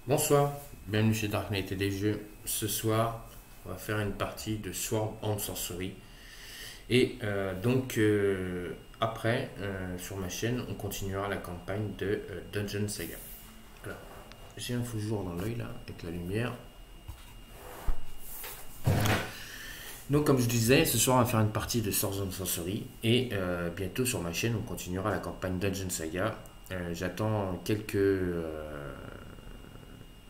Bonsoir, bienvenue chez Dark Knight et des jeux. Ce soir, on va faire une partie de Sword and Sorcery. Et après, sur ma chaîne, on continuera la campagne de Dungeon Saga. Alors, j'ai un faux jour dans l'œil là, avec la lumière. Donc, comme je disais, ce soir, on va faire une partie de Sword and Sorcery. Et bientôt, sur ma chaîne, on continuera la campagne Dungeon Saga. J'attends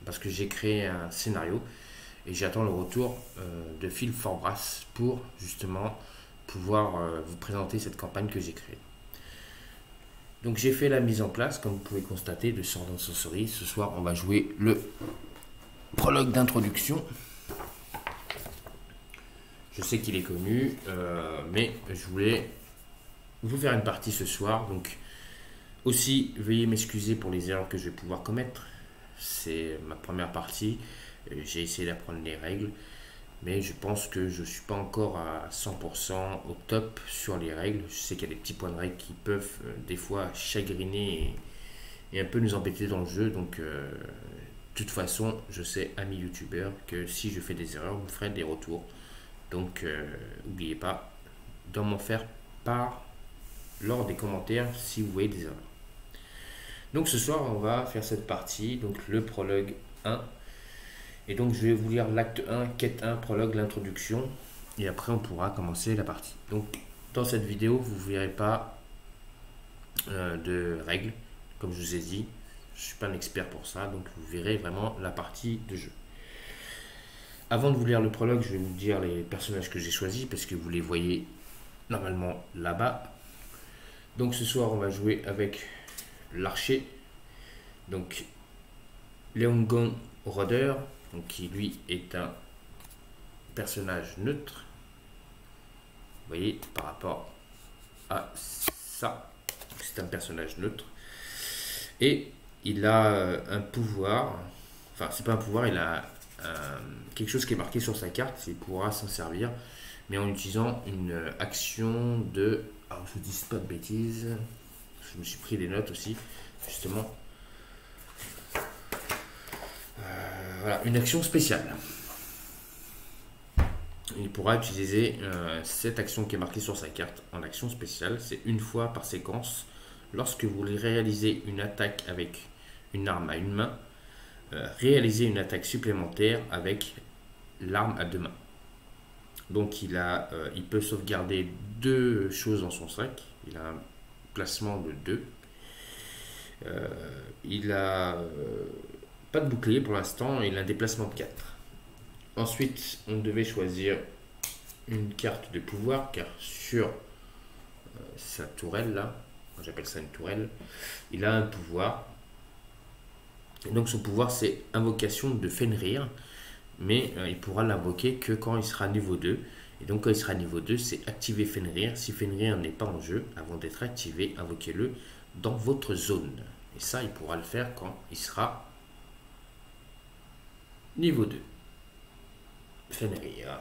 parce que j'ai créé un scénario et j'attends le retour de Phil Forbras pour justement pouvoir vous présenter cette campagne que j'ai créée. Donc j'ai fait la mise en place, comme vous pouvez constater, de Sword and Sorcery. Ce soir, on va jouer le prologue d'introduction. Je sais qu'il est connu, mais je voulais vous faire une partie ce soir. Donc aussi, veuillez m'excuser pour les erreurs que je vais pouvoir commettre. C'est ma première partie. J'ai essayé d'apprendre les règles, mais je pense que je ne suis pas encore à 100% au top sur les règles. Je sais qu'il y a des petits points de règles qui peuvent des fois chagriner et un peu nous embêter dans le jeu. Donc, de toute façon, je sais, amis youtubeurs, que si je fais des erreurs, vous me ferez des retours. Donc, n'oubliez pas d'en m'en faire part lors des commentaires si vous voyez des erreurs. Donc, ce soir, on va faire cette partie, donc le prologue 1. Et donc, je vais vous lire l'acte 1, quête 1, prologue, l'introduction. Et après, on pourra commencer la partie. Donc, dans cette vidéo, vous ne verrez pas de règles, comme je vous ai dit. Je ne suis pas un expert pour ça, donc vous verrez vraiment la partie de jeu. Avant de vous lire le prologue, je vais vous dire les personnages que j'ai choisis, parce que vous les voyez normalement là-bas. Donc, ce soir, on va jouer avec l'archer. Donc, Leongon Roder, donc qui lui est un personnage neutre. Vous voyez, par rapport à ça, c'est un personnage neutre. Et il a un pouvoir, enfin c'est pas un pouvoir, il a quelque chose qui est marqué sur sa carte, il pourra s'en servir, mais en utilisant une action de... Alors je ne dis pas de bêtises, je me suis pris des notes aussi, justement. Voilà, une action spéciale. Il pourra utiliser cette action qui est marquée sur sa carte en action spéciale. C'est une fois par séquence. Lorsque vous réalisez une attaque avec une arme à une main, réalisez une attaque supplémentaire avec l'arme à deux mains. Donc il peut sauvegarder deux choses dans son sac. Il a un placement de 2. Il a pas de bouclier pour l'instant. Il a un déplacement de 4. Ensuite, on devait choisir une carte de pouvoir, car sur sa tourelle là, j'appelle ça une tourelle, il a un pouvoir. Et donc son pouvoir c'est invocation de Fenrir, mais il pourra l'invoquer que quand il sera niveau 2. Et donc quand il sera niveau 2, c'est activer Fenrir. Si Fenrir n'est pas en jeu, avant d'être activé, invoquez-le dans votre zone. Et ça, il pourra le faire quand il sera niveau 2. Fenrir.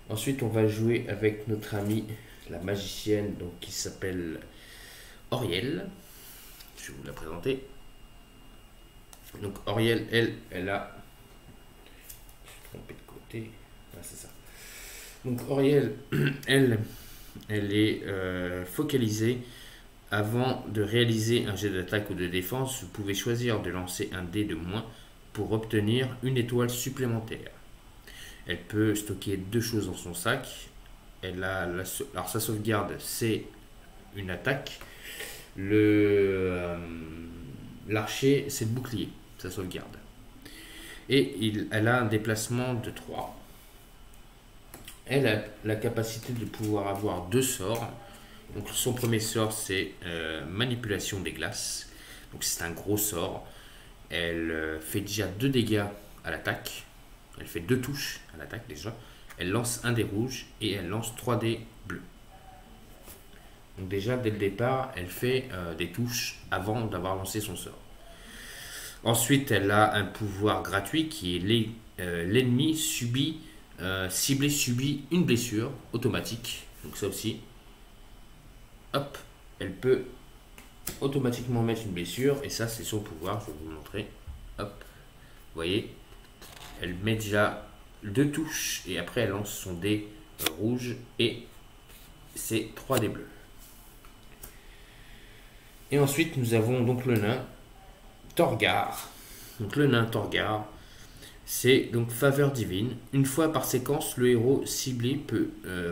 Ensuite, on va jouer avec notre amie, la magicienne, donc, qui s'appelle Auriel. Je vais vous la présenter. Donc, Auriel, elle a... Je suis trompé de côté. Ah, c'est ça. Donc, Auriel, elle est focalisée. Avant de réaliser un jet d'attaque ou de défense, vous pouvez choisir de lancer un dé de moins pour obtenir une étoile supplémentaire. Elle peut stocker deux choses dans son sac. Alors sa sauvegarde, c'est une attaque. L'archer, c'est le bouclier, sa sauvegarde. Et elle a un déplacement de 3. Elle a la capacité de pouvoir avoir deux sorts. Donc son premier sort, c'est manipulation des glaces. Donc c'est un gros sort. Elle fait déjà 2 dégâts à l'attaque. Elle fait 2 touches à l'attaque déjà. Elle lance un dé rouge et elle lance 3 dés bleus. Donc déjà, dès le départ, elle fait des touches avant d'avoir lancé son sort. Ensuite, elle a un pouvoir gratuit qui est l'ennemi ciblé subit une blessure automatique. Donc ça aussi, hop, elle peut automatiquement mettre une blessure. Et ça, c'est son pouvoir, je vais vous le montrer. Hop, vous voyez, elle met déjà 2 touches et après elle lance son dé rouge et c'est 3 dés bleus. Et ensuite nous avons donc le nain Torgar. Donc le nain Torgar, c'est donc faveur divine. Une fois par séquence, le héros ciblé peut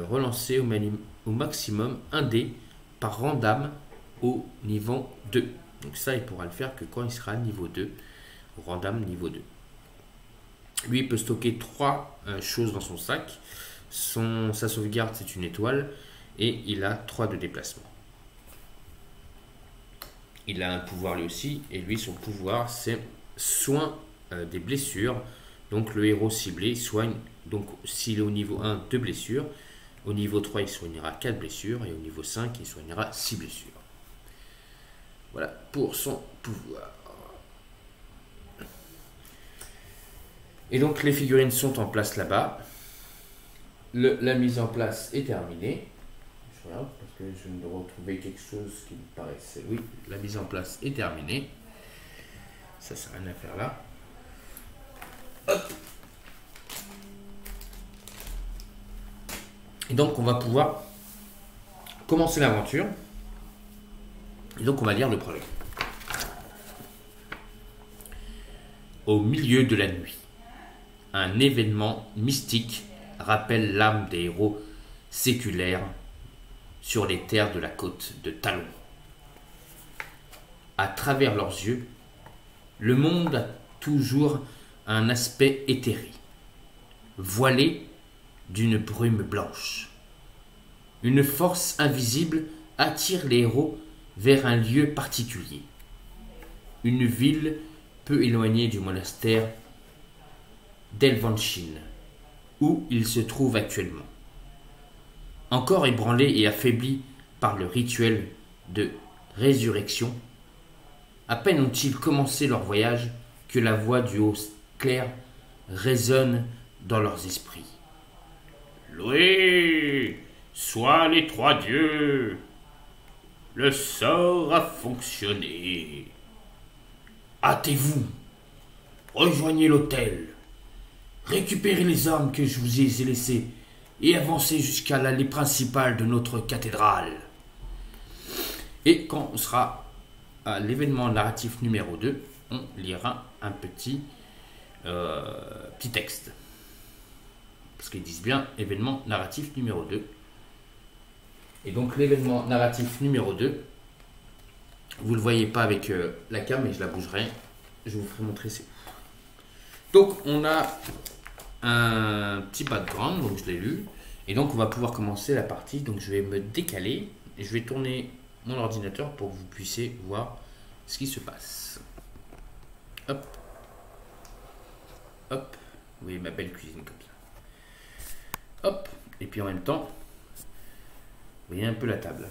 relancer au maximum un dé par rang d'âme au niveau 2. Donc ça, il pourra le faire que quand il sera niveau 2, rang d'âme niveau 2. Lui, il peut stocker 3 choses dans son sac. Sa sauvegarde, c'est une étoile. Et il a 3 de déplacement. Il a un pouvoir lui aussi. Et lui, son pouvoir, c'est soin des blessures. Donc le héros ciblé soigne. Donc s'il est au niveau 1, 2 blessures. Au niveau 3, il soignera 4 blessures. Et au niveau 5, il soignera 6 blessures. Voilà pour son pouvoir. Et donc les figurines sont en place là-bas. La mise en place est terminée. Je regarde parce que je viens de retrouver quelque chose qui me paraissait. Oui, la mise en place est terminée. Ça, c'est rien à faire là. Hop. Et donc on va pouvoir commencer l'aventure. Et donc on va lire le prologue. Au milieu de la nuit, un événement mystique rappelle l'âme des héros séculaires sur les terres de la côte de Talon. À travers leurs yeux, le monde a toujours un aspect éthéré, voilé d'une brume blanche. Une force invisible attire les héros vers un lieu particulier, une ville peu éloignée du monastère d'Elvanshin, où ils se trouvent actuellement. Encore ébranlés et affaiblis par le rituel de résurrection, à peine ont-ils commencé leur voyage que la voix du haut clair résonne dans leurs esprits. Loué soient les 3 dieux, le sort a fonctionné. Hâtez-vous, rejoignez l'autel, récupérez les armes que je vous ai laissées et avancez jusqu'à l'allée principale de notre cathédrale. Et quand on sera à l'événement narratif numéro 2, on lira un petit texte. Parce qu'ils disent bien événement narratif numéro 2. Et donc l'événement narratif numéro 2, vous ne le voyez pas avec la cam, mais je la bougerai. Je vous ferai montrer c'est. Donc on a un petit background, donc je l'ai lu. Et donc on va pouvoir commencer la partie. Donc je vais me décaler et je vais tourner mon ordinateur pour que vous puissiez voir ce qui se passe. Hop. Hop. Vous voyez ma belle cuisine comme ça. Hop. Et puis en même temps, vous voyez un peu la table.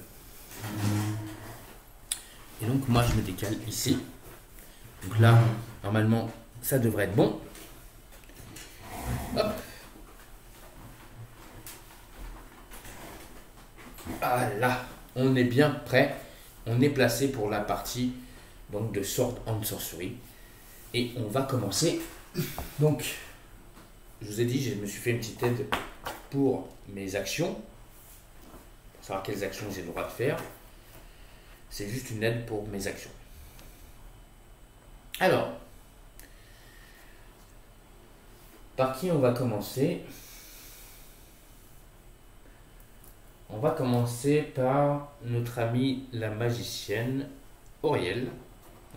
Et donc moi je me décale ici. Donc là, normalement, ça devrait être bon. Hop. Voilà, on est bien prêt. On est placé pour la partie donc, de Sword and Sorcery. Et on va commencer. Donc, je vous ai dit, je me suis fait une petite aide pour mes actions. Pour savoir quelles actions j'ai le droit de faire. C'est juste une aide pour mes actions. Alors, par qui on va commencer? On va commencer par notre amie la magicienne Auriel.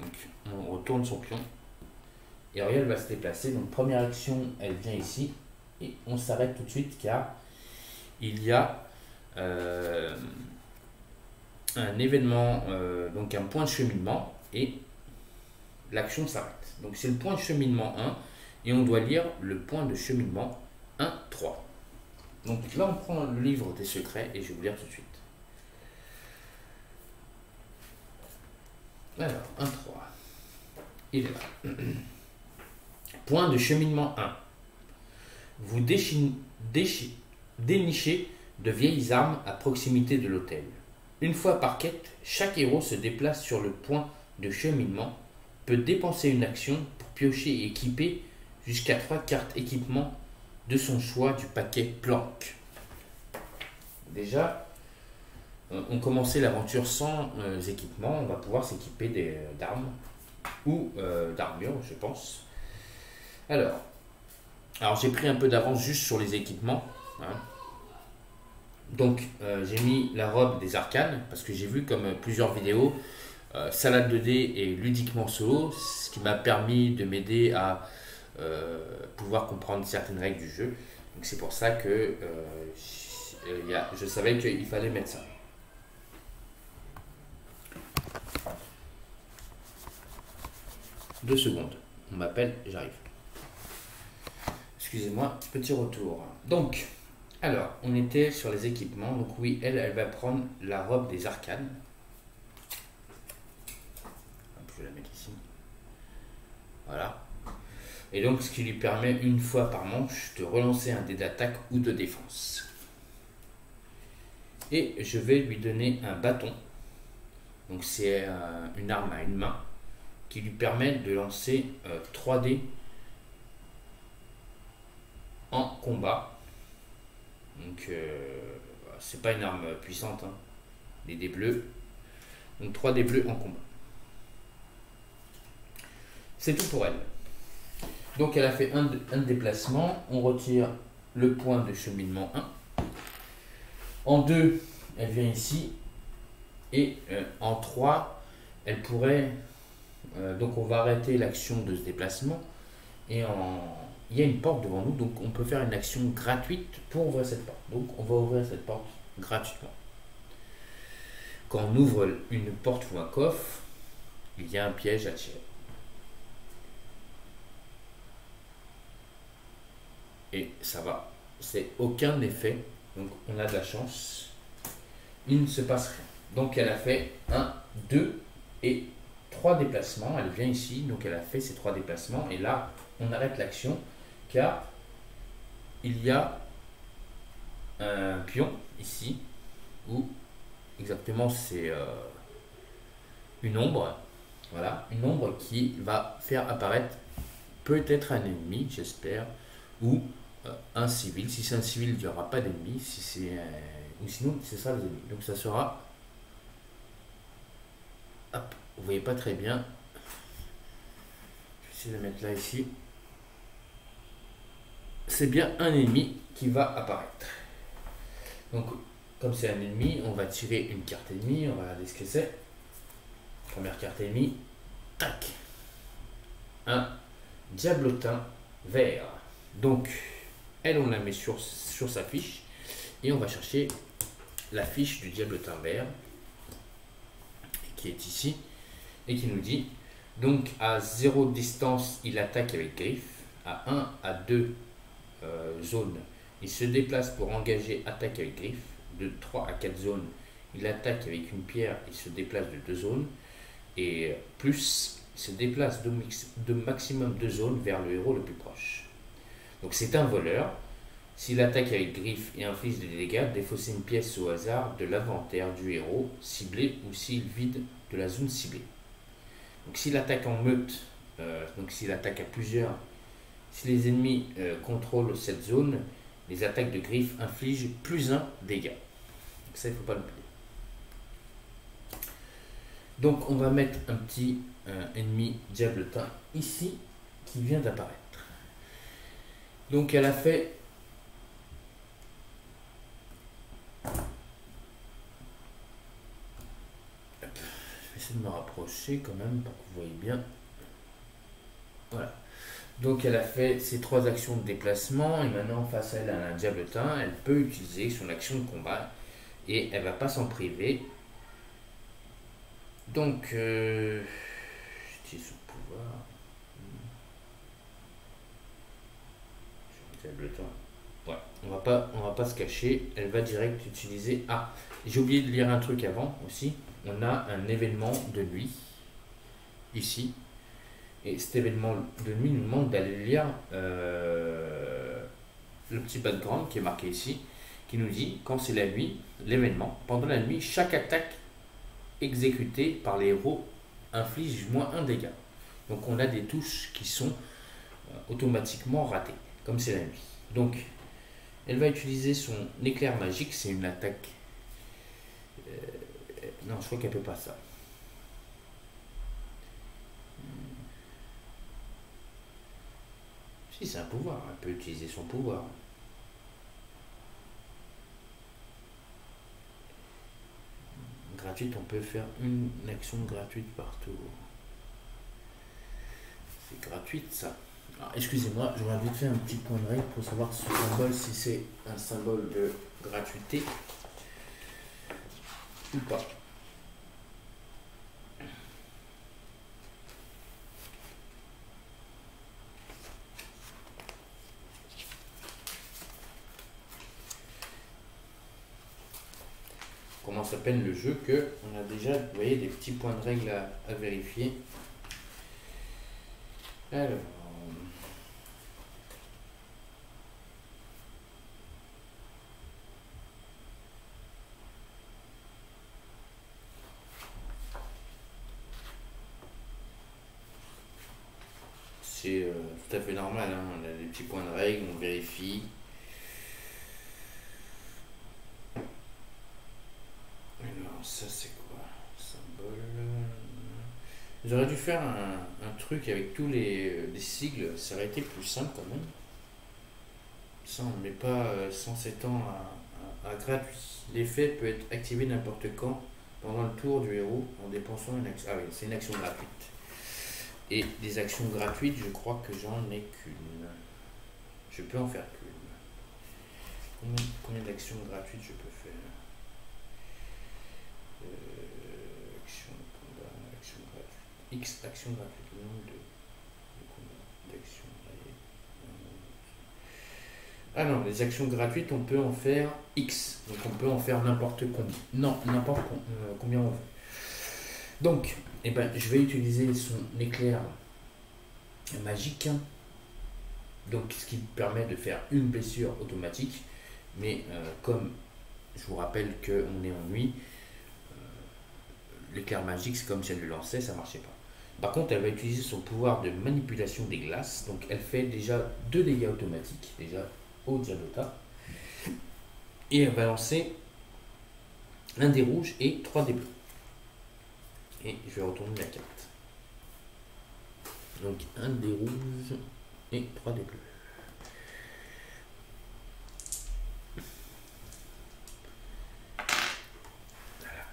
Donc, on retourne son pion. Et Auriel va se déplacer. Donc, première action, elle vient ici. Et on s'arrête tout de suite car il y a un événement, donc un point de cheminement. Et l'action s'arrête. Donc, c'est le point de cheminement 1. Et on doit lire le point de cheminement 1, 3. Donc là, on prend le livre des secrets et je vais vous lire tout de suite. Alors, 1, 3. Il est là. Point de cheminement 1. Vous dénichez de vieilles armes à proximité de l'autel. Une fois par quête, chaque héros se déplace sur le point de cheminement peut dépenser une action pour piocher et équiper jusqu'à 3 cartes équipement de son choix du paquet planque. Déjà, on commençait l'aventure sans équipement, on va pouvoir s'équiper d'armes ou d'armure, je pense. Alors j'ai pris un peu d'avance juste sur les équipements. Hein. Donc, j'ai mis la robe des arcanes parce que j'ai vu comme plusieurs vidéos salade de dés et ludiquement solo, ce qui m'a permis de m'aider à pouvoir comprendre certaines règles du jeu. Donc, c'est pour ça que je savais qu'il fallait mettre ça. Deux secondes, on m'appelle, j'arrive. Excusez-moi, petit retour. Donc, alors, on était sur les équipements. Donc oui, elle va prendre la robe des arcanes. Je vais la mettre ici. Voilà. Et donc, ce qui lui permet une fois par manche de relancer un dé d'attaque ou de défense. Et je vais lui donner un bâton. Donc c'est une arme à une main qui lui permet de lancer 3 dés en combat. Donc c'est pas une arme puissante, hein. Les dés bleus. Donc 3 dés bleus en combat. C'est tout pour elle. Donc elle a fait un déplacement. On retire le point de cheminement 1. En 2, elle vient ici. Et en 3, elle pourrait... donc on va arrêter l'action de ce déplacement. Et il y a une porte devant nous. Donc on peut faire une action gratuite pour ouvrir cette porte. Donc on va ouvrir cette porte gratuitement. Quand on ouvre une porte ou un coffre, il y a un piège à tirer. Et ça va. C'est aucun effet. Donc on a de la chance. Il ne se passe rien. Donc elle a fait 1, 2 et 3 déplacements. Elle vient ici. Donc elle a fait ces 3 déplacements. Et là, on arrête l'action. Car il y a un pion ici. Où exactement c'est une ombre. Voilà. Une ombre qui va faire apparaître peut-être un ennemi, j'espère. Ou un civil. Si c'est un civil, il n'y aura pas d'ennemi. Si c'est ou sinon, c'est ça les ennemis. Donc ça sera... Hop, vous voyez pas très bien. Je vais essayer de mettre là ici. C'est bien un ennemi qui va apparaître. Donc, comme c'est un ennemi, on va tirer une carte ennemie. On va regarder ce que c'est. Première carte ennemie. Tac. Un diablotin vert. Donc, elle, on la met sur sa fiche. Et on va chercher la fiche du diablotin vert qui est ici et qui nous dit donc à 0 distance il attaque avec griffe, à 1 à 2 zones il se déplace pour engager attaque avec griffe, de 3 à 4 zones il attaque avec une pierre, il se déplace de 2 zones et plus il se déplace de maximum 2 zones vers le héros le plus proche. Donc c'est un voleur. S'il attaque avec griffe et inflige des dégâts, défaussez une pièce au hasard de l'inventaire du héros ciblé ou s'il vide de la zone ciblée. Donc s'il attaque en meute, donc s'il attaque à plusieurs, si les ennemis contrôlent cette zone, les attaques de griffe infligent plus 1 dégât. Donc ça, il ne faut pas l'oublier. Donc on va mettre un petit ennemi diablotin ici qui vient d'apparaître. Donc elle a fait... Je vais essayer de me rapprocher quand même pour que vous voyez bien. Voilà. Donc elle a fait ses 3 actions de déplacement et maintenant face à elle a un diablotin. Elle peut utiliser son action de combat et elle ne va pas s'en priver. Donc je dis son pouvoir. Diablotin. Ouais, on va pas se cacher. Elle va direct utiliser. Ah, j'ai oublié de lire un truc avant aussi. On a un événement de nuit ici. Et cet événement de nuit nous demande d'aller lire le petit background qui est marqué ici, qui nous dit quand c'est la nuit, l'événement. Pendant la nuit, chaque attaque exécutée par les héros inflige moins 1 dégât. Donc on a des touches qui sont automatiquement ratées, comme c'est la nuit. Donc elle va utiliser son éclair magique, c'est une attaque. Non, je crois qu'elle peut pas ça. Si, c'est un pouvoir, elle peut utiliser son pouvoir. Gratuite, on peut faire une action gratuite par tour. C'est gratuite ça. Excusez-moi, j'aurais vite fait un petit point de règle pour savoir ce symbole, si c'est un symbole de gratuité ou pas. Comment s'appelle le jeu que on a déjà, vous voyez, des petits points de règle à vérifier. Alors, c'est tout à fait normal, hein. On a des petits points de règle, on vérifie. Alors, ça c'est quoi? Symbole. J'aurais dû faire un truc avec tous les sigles, ça aurait été plus simple quand même. Ça, on ne met pas 107 ans à gratuit. L'effet peut être activé n'importe quand pendant le tour du héros en dépensant une action. Ah oui, c'est une action gratuite. Et des actions gratuites, je crois que j'en ai qu'une. Je peux en faire qu'une. Combien d'actions gratuites je peux faire? Action combat, action gratuite. X actions gratuites. Le nombre d'actions. Ah non, les actions gratuites, on peut en faire X. Donc on peut en faire n'importe combien. Non, n'importe combien on veut. Donc, eh ben, je vais utiliser son éclair magique. Donc, ce qui permet de faire une blessure automatique. Mais comme je vous rappelle qu'on est en nuit, l'éclair magique, c'est comme si elle le lançait, ça ne marchait pas. Par contre, elle va utiliser son pouvoir de manipulation des glaces. Donc, elle fait déjà 2 dégâts automatiques, déjà au Diablota. Et elle va lancer un des rouges et 3 des bleus. Et je vais retourner la carte. Donc, un des rouges et 3 des bleus. Voilà.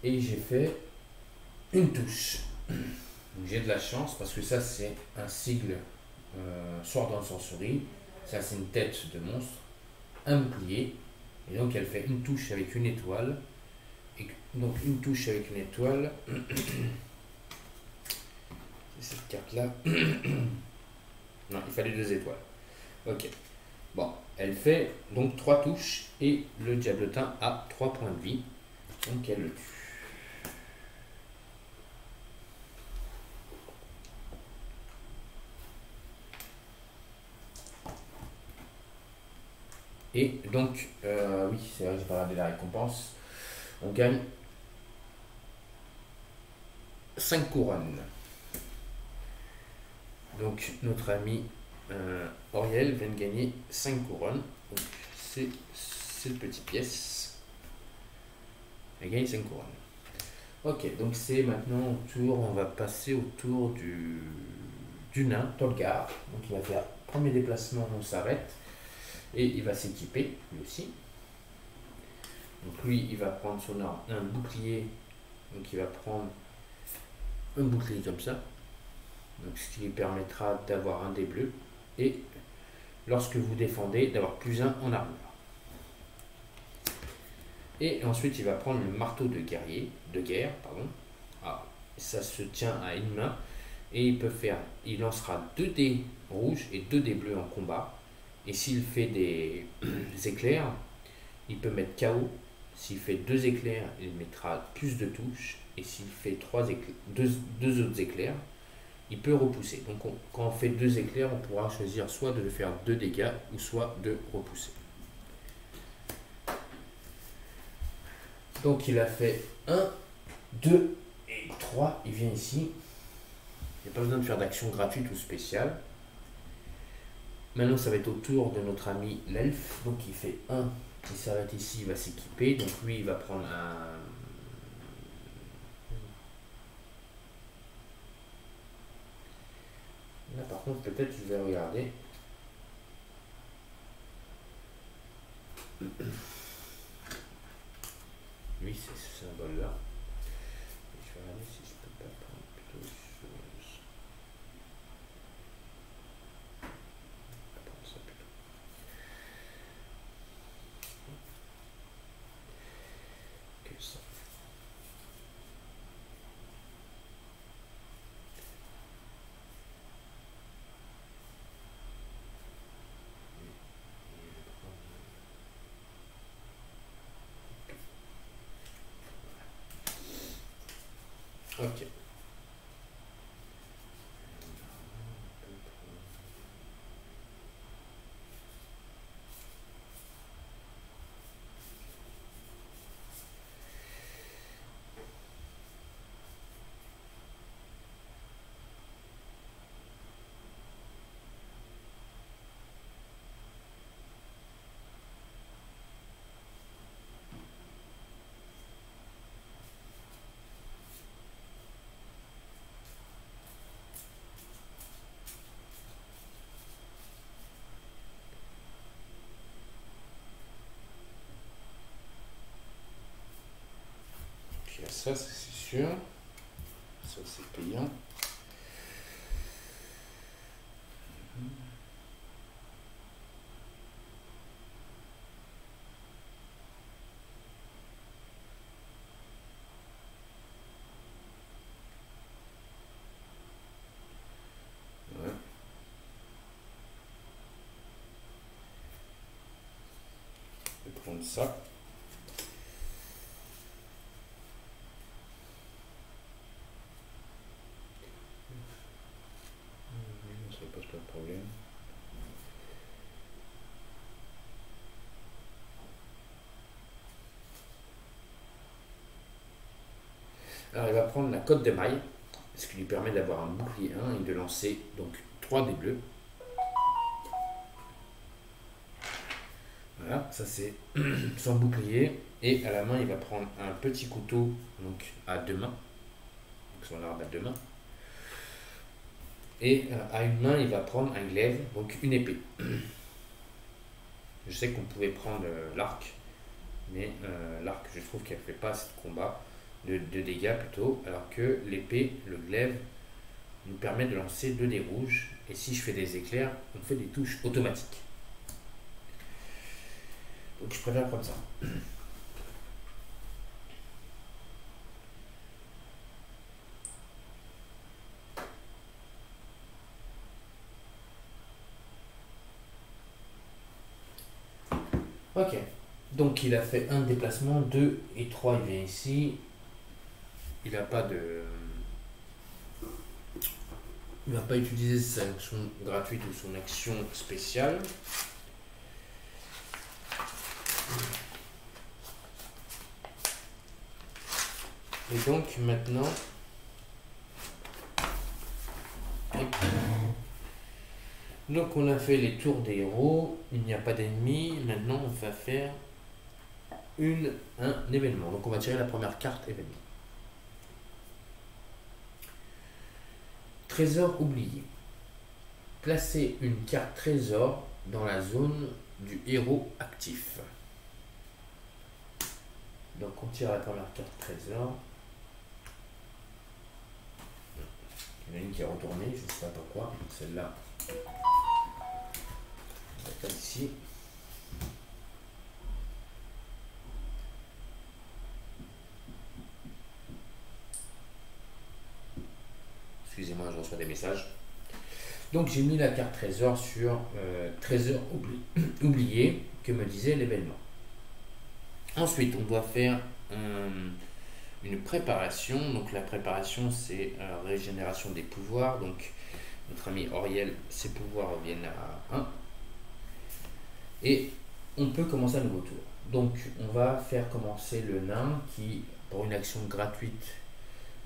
Et j'ai fait une touche. J'ai de la chance parce que ça c'est un sigle Sword and Sorcery. Ça c'est une tête de monstre, un bouclier. Et donc elle fait une touche avec une étoile. Et donc une touche avec une étoile. Cette carte là. Non, il fallait 2 étoiles. Ok. Bon, elle fait donc 3 touches et le diablotin a 3 points de vie. Donc elle le tue. Et donc, oui, c'est vrai que j'ai pas regardé la récompense. On gagne 5 couronnes. Donc, notre ami Auriel vient de gagner 5 couronnes. Donc, c'est cette petite pièce. Elle gagne 5 couronnes. Ok, donc c'est maintenant au tour, on va passer au tour du nain, Tolgar. Donc, il va faire premier déplacement, on s'arrête. Et il va s'équiper, lui aussi. Donc lui, il va prendre son arme, un bouclier. Donc il va prendre un bouclier comme ça. Donc ce qui lui permettra d'avoir un des bleus. Et lorsque vous défendez, d'avoir plus 1 en armure. Et ensuite, il va prendre le marteau de guerre. Ah, ça se tient à une main. Et il lancera 2 dés rouges et 2 dés bleus en combat. Et s'il fait des éclairs, il peut mettre KO. S'il fait 2 éclairs, il mettra plus de touches. Et s'il fait 2 autres éclairs, il peut repousser. Donc quand on fait 2 éclairs, on pourra choisir soit de faire 2 dégâts ou soit de repousser. Donc il a fait 1, 2 et 3. Il vient ici. Il n'y a pas besoin de faire d'action gratuite ou spéciale. Maintenant, ça va être au tour de notre ami l'elfe. Donc il fait 1. Il s'arrête ici, il va s'équiper. Donc lui, il va prendre un... Là, par contre, peut-être je vais regarder. Lui, c'est ce symbole-là. Je vais regarder si je peux pas prendre plutôt les choses. Je vais prendre ça plutôt. Que ça. Ok. Puis ça, c'est sûr. Ça, c'est payant. Ouais. Je vais prendre ça. Ça ne pose pas de problème. Alors il va prendre la cotte de maille, ce qui lui permet d'avoir un bouclier 1 et de lancer donc 3 dés bleus. Voilà, ça c'est son bouclier. Et à la main, il va prendre un petit couteau donc à 2 mains, donc son arme à 2 mains. Et à une main, il va prendre un glaive, donc une épée. Je sais qu'on pouvait prendre l'arc, mais l'arc, je trouve qu'elle ne fait pas assez de combat, de dégâts plutôt, alors que l'épée, le glaive, nous permet de lancer 2 dés rouges. Et si je fais des éclairs, on fait des touches automatiques. Donc je préfère comme ça. Ok, donc il a fait un déplacement, 2 et 3, il vient ici. Il n'a pas de... Il ne va pas utiliser sa action gratuite ou son action spéciale. Et donc maintenant... Donc on a fait les tours des héros, il n'y a pas d'ennemis, maintenant on va faire un événement. Donc on va tirer la première carte événement. Trésor oublié. Placez une carte trésor dans la zone du héros actif. Donc on tire la première carte trésor. Il y en a une qui est retournée, je ne sais pas pourquoi. Celle-là. On va faire ici. Excusez-moi, je reçois des messages. Donc j'ai mis la carte trésor sur trésor oublié que me disait l'événement. Ensuite, on doit faire une préparation. Donc la préparation, c'est régénération des pouvoirs. Donc notre ami Auriel, ses pouvoirs reviennent à 1. Et on peut commencer un nouveau tour. Donc on va faire commencer le nain qui, pour une action gratuite,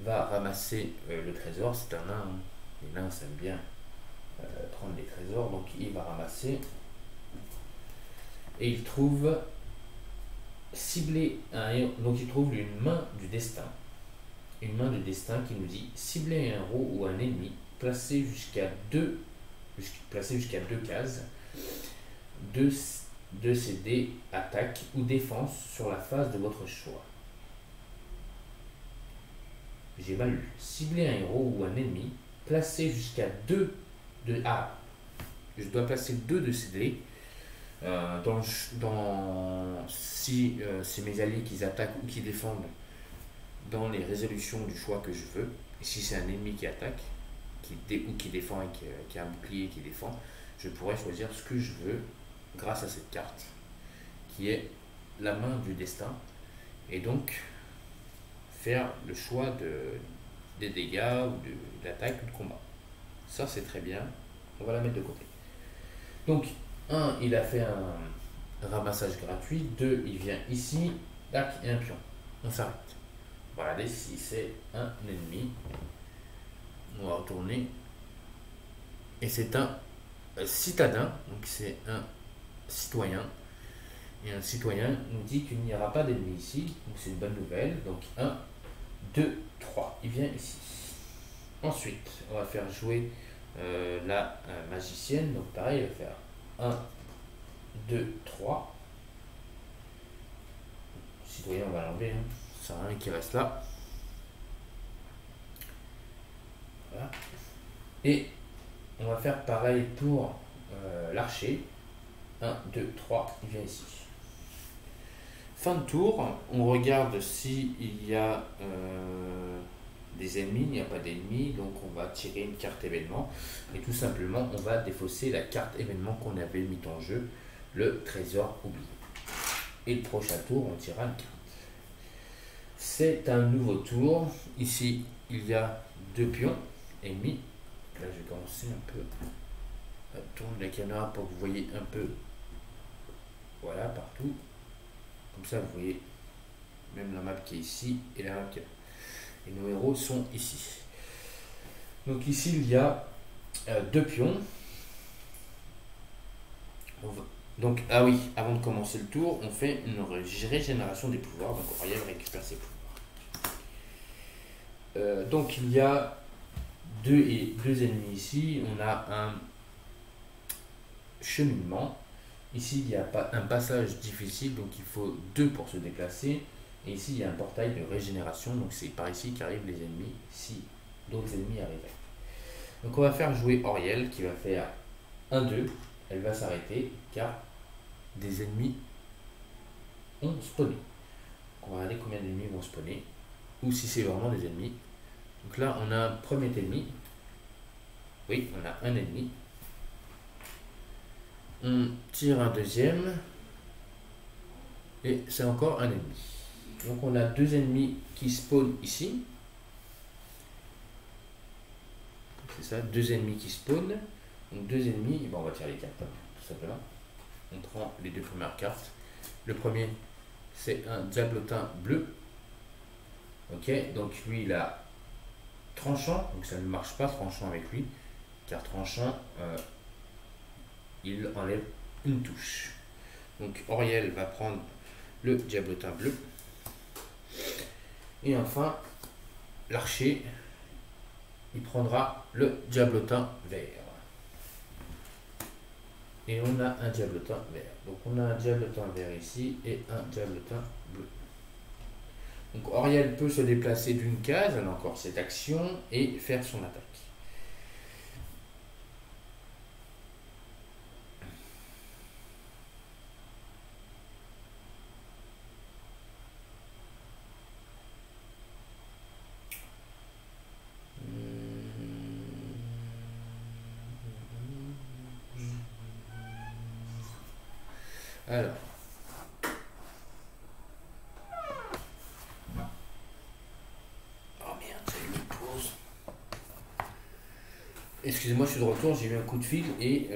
va ramasser le trésor. C'est un nain, hein. Les nains aiment bien prendre les trésors, donc il va ramasser. Et il trouve cibler un héros. Donc il trouve une main du destin. Une main du destin qui nous dit cibler un héros ou un ennemi, placé jusqu'à deux cases. Deux CD, attaque ou défense sur la face de votre choix. J'ai mal lu. Cibler un héros ou un ennemi, placer jusqu'à je dois placer 2 de CD. Si c'est mes alliés qui attaquent ou qui défendent dans les résolutions du choix que je veux, et si c'est un ennemi qui attaque ou qui défend et qui a un bouclier qui défend, je pourrais choisir ce que je veux grâce à cette carte qui est la main du destin, et donc faire le choix des dégâts ou de l'attaque ou de combat. Ça c'est très bien, on va la mettre de côté. Donc 1, il a fait un ramassage gratuit. 2, il vient ici, tac, et un pion. On s'arrête. On va regarder si c'est un ennemi. On va retourner. Et c'est un citadin, donc c'est un citoyen. Et un citoyen nous dit qu'il n'y aura pas d'ennemi ici, donc c'est une bonne nouvelle. Donc 1, 2, 3, il vient ici. Ensuite, on va faire jouer la magicienne, donc pareil, il va faire 1, 2, 3. Le citoyen, on va l'enlever, hein. Ça sert à rien qui reste là. Voilà. Et on va faire pareil pour l'archer. 1, 2, 3, il vient ici. Fin de tour, on regarde s'il y a des ennemis. Il n'y a pas d'ennemis, donc on va tirer une carte événement. Et tout simplement, on va défausser la carte événement qu'on avait mis en jeu, le trésor oublié. Et le prochain tour, on tirera une carte. C'est un nouveau tour. Ici, il y a 2 pions ennemis. Là, je vais commencer un peu à tourner la caméra pour que vous voyez un peu. Voilà, partout. Comme ça, vous voyez même la map qui est ici et la map qui est là. Et nos héros sont ici. Donc ici, il y a 2 pions. Donc, ah oui, avant de commencer le tour, on fait une régénération des pouvoirs. Donc, Oriel récupère ses pouvoirs. Donc, il y a deux ennemis ici. On a un cheminement. Ici, il y a un passage difficile, donc il faut 2 pour se déplacer. Et ici, il y a un portail de régénération, donc c'est par ici qu'arrivent les ennemis, si d'autres ennemis arrivaient. Donc on va faire jouer Oriel, qui va faire 1-2. Elle va s'arrêter, car des ennemis ont spawné. On va regarder combien d'ennemis vont spawner, ou si c'est vraiment des ennemis. Donc là, on a un premier ennemi. Oui, on a un ennemi. On tire un deuxième. Et c'est encore un ennemi. Donc on a 2 ennemis qui spawnent ici. C'est ça, 2 ennemis qui spawnent. Donc 2 ennemis, bon, on va tirer les cartes, hein, tout simplement. On prend les 2 premières cartes. Le premier, c'est un diablotin bleu. Ok, donc lui il a tranchant, donc ça ne marche pas tranchant avec lui, car tranchant, il enlève une touche. Donc Oriel va prendre le diablotin bleu. Et enfin, l'archer, il prendra le diablotin vert. Et on a un diablotin vert. Donc on a un diablotin vert ici et un diablotin bleu. Donc Oriel peut se déplacer d'une case, elle a encore cette action, et faire son attaque. Alors. Oh merde, j'ai eu une pause. Excusez-moi, je suis de retour, j'ai eu un coup de fil et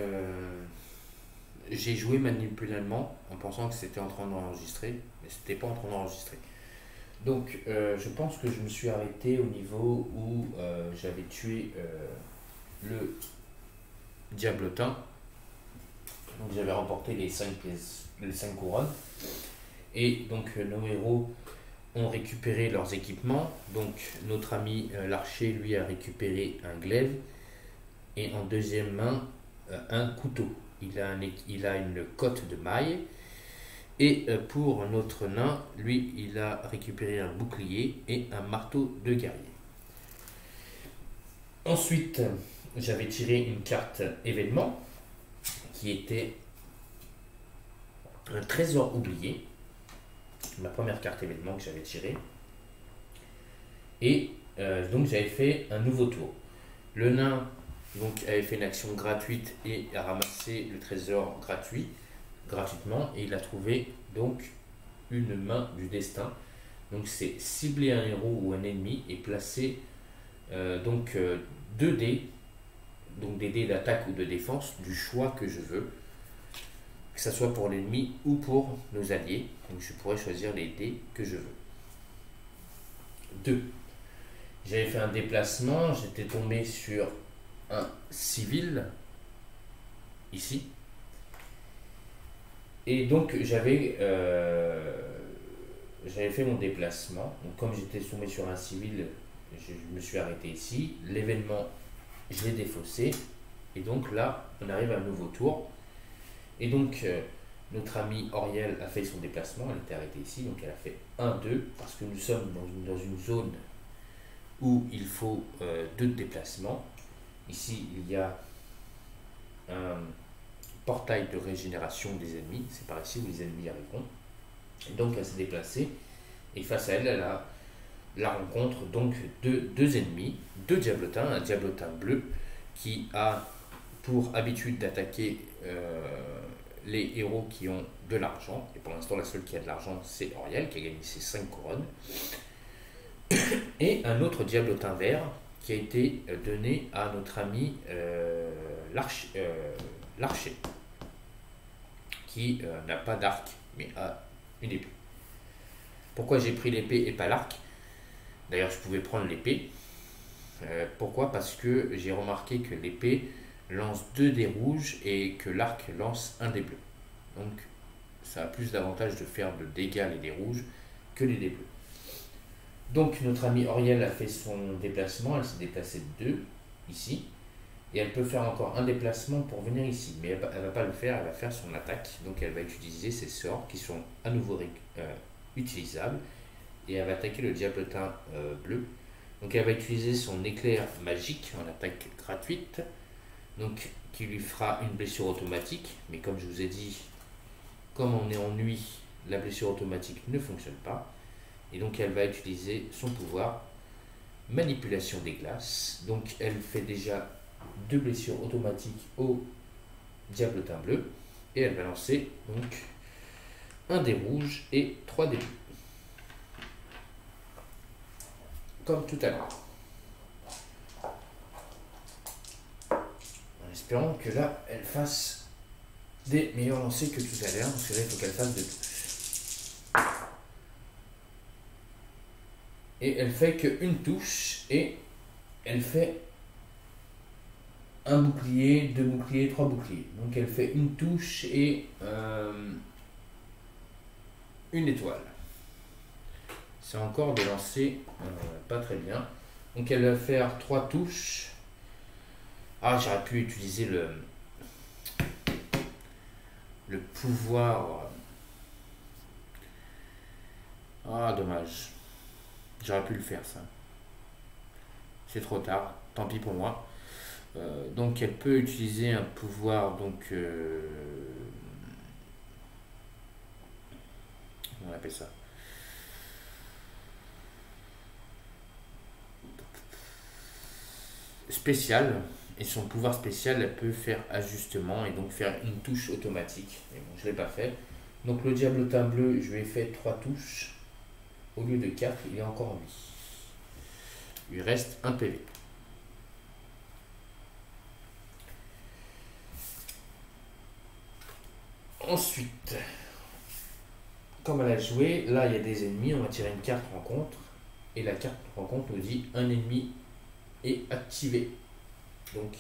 j'ai joué manipulalement en pensant que c'était en train d'enregistrer, mais c'était pas en train d'enregistrer. Donc je pense que je me suis arrêté au niveau où j'avais tué le diablotin. Donc j'avais remporté les 5 couronnes. Et donc nos héros ont récupéré leurs équipements. Donc notre ami l'archer, lui, a récupéré un glaive et en deuxième main un couteau. Il a une cotte de maille. Et pour notre nain, lui, il a récupéré un bouclier et un marteau de guerrier. Ensuite, j'avais tiré une carte événement qui était un trésor oublié. Ma première carte événement que j'avais tirée. Et donc j'avais fait un nouveau tour. Le nain donc, avait fait une action gratuite et a ramassé le trésor gratuitement, et il a trouvé donc une main du destin. Donc c'est cibler un héros ou un ennemi et placer 2 dés, donc des dés d'attaque ou de défense du choix que je veux, que ce soit pour l'ennemi ou pour nos alliés. Donc je pourrais choisir les dés que je veux. 2. J'avais fait un déplacement, j'étais tombé sur un civil ici. Et donc j'avais fait mon déplacement. Donc, comme j'étais tombé sur un civil, je me suis arrêté ici. L'événement, je l'ai défaussé. Et donc là, on arrive à un nouveau tour. Et donc notre amie Auriel a fait son déplacement. Elle était arrêtée ici. Donc elle a fait 1-2 parce que nous sommes dans une zone où il faut 2 déplacements. Ici, il y a un portail de régénération des ennemis. C'est par ici où les ennemis arriveront. Et donc elle s'est déplacée. Et face à elle, elle a la rencontre donc de 2 ennemis, 2 diablotins, un diablotin bleu qui a pour habitude d'attaquer les héros qui ont de l'argent. Et pour l'instant, la seule qui a de l'argent, c'est Auriel, qui a gagné ses 5 couronnes. Et un autre diablotin vert qui a été donné à notre ami l'archer, qui n'a pas d'arc, mais a une épée. Pourquoi j'ai pris l'épée et pas l'arc? D'ailleurs, je pouvais prendre l'épée. Pourquoi? Parce que j'ai remarqué que l'épée lance 2 dés rouges et que l'arc lance 1 dé bleu. Donc, ça a plus d'avantage de faire de dégâts les dés rouges que les dés bleus. Donc, notre amie Auriel a fait son déplacement. Elle s'est déplacée de 2 ici. Et elle peut faire encore un déplacement pour venir ici. Mais elle ne va pas le faire, elle va faire son attaque. Donc, elle va utiliser ses sorts qui sont à nouveau utilisables. Et elle va attaquer le diablotin bleu. Donc elle va utiliser son éclair magique en attaque gratuite, donc qui lui fera une blessure automatique. Mais comme je vous ai dit, comme on est en nuit, la blessure automatique ne fonctionne pas. Et donc elle va utiliser son pouvoir manipulation des glaces. Donc elle fait déjà 2 blessures automatiques au diablotin bleu. Et elle va lancer donc 1 dé rouge et 3 dés bleus. Comme tout à l'heure. En espérant que là, elle fasse des meilleurs lancers que tout à l'heure. Parce que là, il faut qu'elle fasse 2 touches. Et elle fait qu'une touche. Et elle fait 1 bouclier, 2 boucliers, 3 boucliers. Donc elle fait une touche et une étoile. C'est encore des lancers pas très bien. Donc elle va faire 3 touches. Ah, j'aurais pu utiliser le pouvoir. Ah, dommage. J'aurais pu le faire, ça. C'est trop tard. Tant pis pour moi. Donc elle peut utiliser un pouvoir. Donc on appelle ça. Spécial, et son pouvoir spécial, elle peut faire ajustement et donc faire une touche automatique. Mais bon, je ne l'ai pas fait. Donc le diablotin bleu, je lui ai fait 3 touches au lieu de 4, il est encore en vie. Il lui reste 1 PV. Ensuite, comme elle a joué, là il y a des ennemis, on va tirer une carte rencontre. Et la carte rencontre nous dit un ennemi est activé. Donc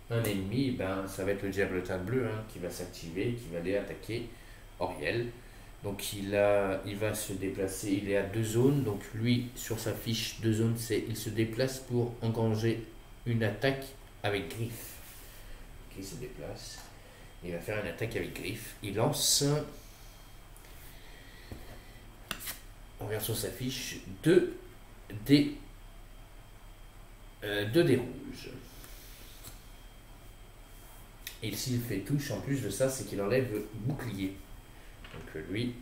un ennemi, ben, ça va être le diablotin bleu hein, qui va s'activer, qui va aller attaquer Auriel. Donc il va se déplacer, il est à 2 zones, donc lui sur sa fiche 2 zones, c'est il se déplace pour engranger une attaque avec griffe. Il se déplace, il va faire une attaque avec griffe, il lance, on regarde sur sa fiche, 2 dés rouges. Et s'il fait touche, en plus de ça, c'est qu'il enlève le bouclier. Donc lui,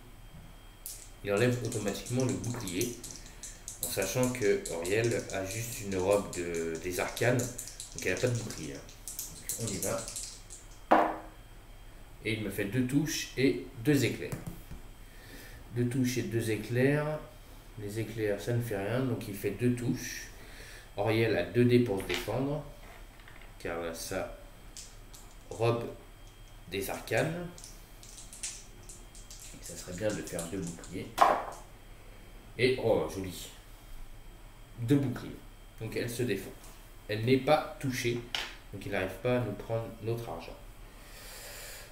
il enlève automatiquement le bouclier, en sachant que Auriel a juste une robe des arcanes, donc elle n'a pas de bouclier. Donc on y va. Et il me fait 2 touches et 2 éclairs. 2 touches et 2 éclairs. Les éclairs, ça ne fait rien, donc il fait 2 touches. Auriel a 2 dés pour se défendre, car sa robe des arcanes. Ça serait bien de faire 2 boucliers. Et, oh, joli. 2 boucliers. Donc elle se défend. Elle n'est pas touchée, donc il n'arrive pas à nous prendre notre argent.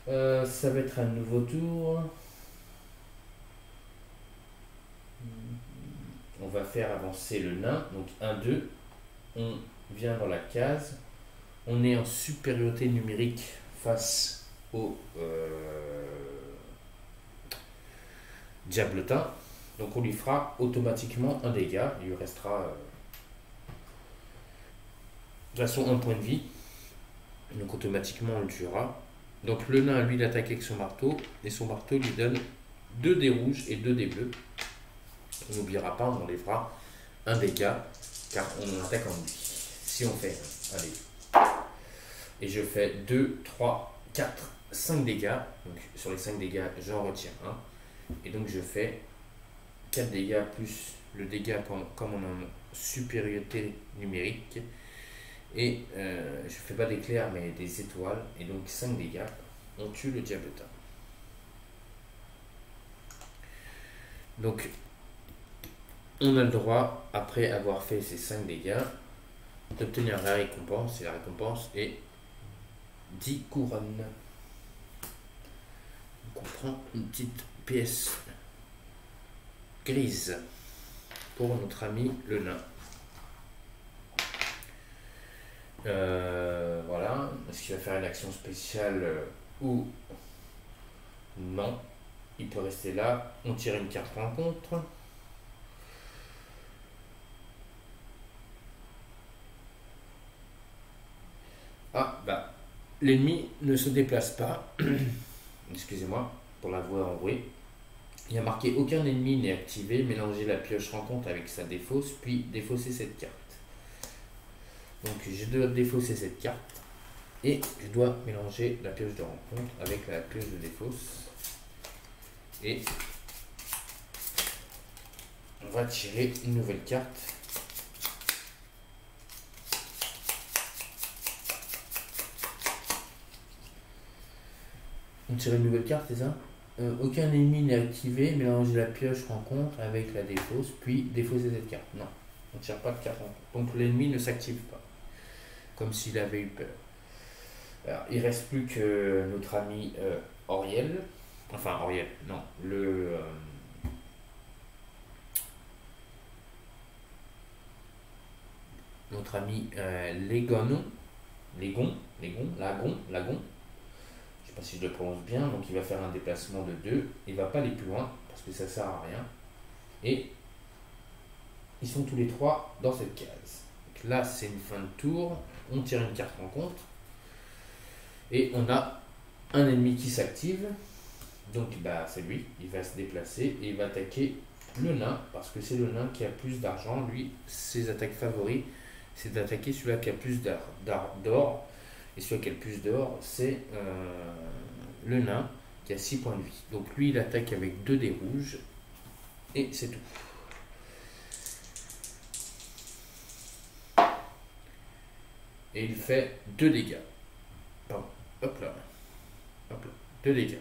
Ça va être un nouveau tour. On va faire avancer le nain. Donc 1, 2. On vient dans la case. On est en supériorité numérique face au diablotin. Donc on lui fera automatiquement un dégât. Il lui restera de toute façon un point de vie. Donc automatiquement on le tuera. Donc le nain lui il attaque avec son marteau. Et son marteau lui donne 2 dés rouges et 2 dés bleus. On n'oubliera pas, on enlèvera un dégât car on en attaque en lui. Si on fait un dégât. Et je fais 2, 3, 4, 5 dégâts. Donc sur les 5 dégâts, j'en retire 1. Et donc je fais 4 dégâts plus le dégât comme on est en supériorité numérique. Et je fais pas d'éclairs mais des étoiles. Et donc 5 dégâts, on tue le diablotin. Donc on a le droit, après avoir fait ces 5 dégâts, d'obtenir la récompense. Et la récompense est 10 couronnes. Donc on prend une petite pièce grise pour notre ami le nain. Voilà. Est-ce qu'il va faire une action spéciale ou non? Il peut rester là. On tire une carte rencontre. Ah, bah, l'ennemi ne se déplace pas. Excusez-moi pour la voix enrouée. Il y a marqué aucun ennemi n'est activé. Mélangez la pioche rencontre avec sa défausse, puis défausser cette carte. Donc je dois défausser cette carte et je dois mélanger la pioche de rencontre avec la pioche de défausse. Et on va tirer une nouvelle carte. On tire une nouvelle carte, c'est ça? Aucun ennemi n'est activé. Mélangez la pioche rencontre avec la défausse, puis défausser cette carte. Non, on ne tire pas de carte rencontre. Donc l'ennemi ne s'active pas. Comme s'il avait eu peur. Alors, il ne reste plus que notre ami Auriel. Enfin, Auriel, non. Notre ami Lagon. Je sais pas si je le prononce bien. Donc, il va faire un déplacement de 2. Il ne va pas aller plus loin parce que ça ne sert à rien. Et ils sont tous les 3 dans cette case. Donc là, c'est une fin de tour. On tire une carte rencontre. Et on a un ennemi qui s'active. Donc bah, c'est lui. Il va se déplacer et il va attaquer le nain. Parce que c'est le nain qui a plus d'argent. Lui, ses attaques favoris, c'est d'attaquer celui-là qui a plus d'or. Et celui qui a le plus d'or, c'est le nain qui a 6 points de vie. Donc lui, il attaque avec 2 dés rouges. Et c'est tout. Et il fait 2 dégâts. Pardon. Hop là. 2 dégâts.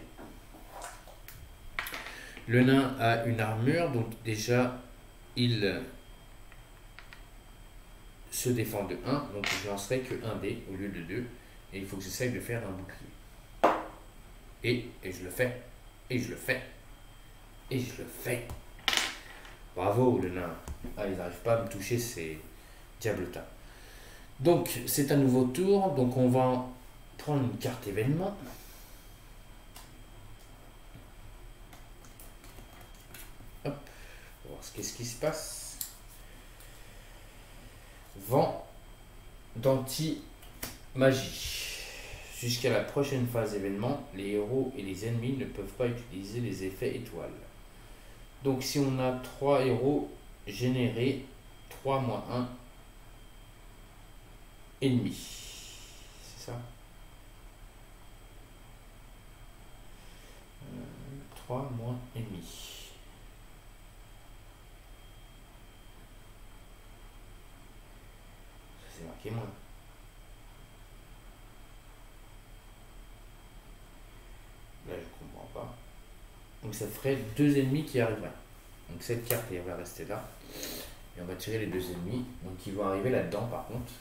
Le nain a une armure, donc déjà, il se défend de 1, donc je lancerai que 1 dé au lieu de 2, et il faut que j'essaye de faire un bouclier. Et je le fais, et je le fais, et je le fais. Bravo le nain. Ah, ils n'arrivent pas à me toucher, c'est diablotin. Donc, c'est un nouveau tour, donc on va prendre une carte événement. Hop, on va voir qu'est-ce qui se passe. Vent d'anti-magie. Jusqu'à la prochaine phase événement, les héros et les ennemis ne peuvent pas utiliser les effets étoiles. Donc si on a 3 héros générés, 3 moins 1 ennemi. C'est ça 3 moins ennemi. Ça c'est marqué moins. Là je comprends pas. Donc ça ferait 2 ennemis qui arriveraient. Donc cette carte elle va rester là. Et on va tirer les 2 ennemis. Donc ils vont arriver là-dedans par contre.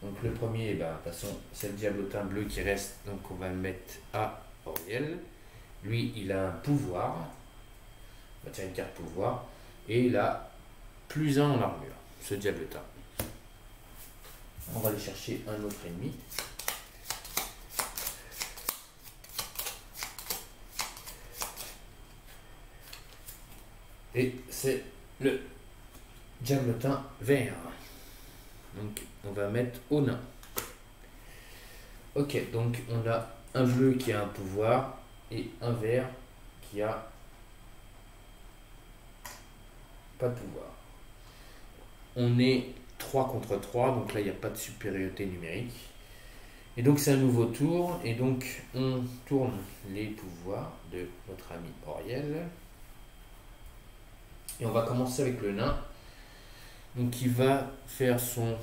Donc le premier, de toute façon, c'est le diablotin bleu qui reste. Donc on va le mettre à Auriel. Lui, il a un pouvoir. On va tirer une carte pouvoir. Et il a plus 1 en armure, ce diablotin. On va aller chercher un autre ennemi. Et c'est le diablotin vert. Donc on va mettre au nain. Ok, donc on a un bleu qui a un pouvoir et un vert qui a pas de pouvoir. On est 3 contre 3, donc là il n'y a pas de supériorité numérique. Et donc c'est un nouveau tour, et donc on tourne les pouvoirs de notre ami Auriel. Et on va commencer avec le nain. Donc il va faire son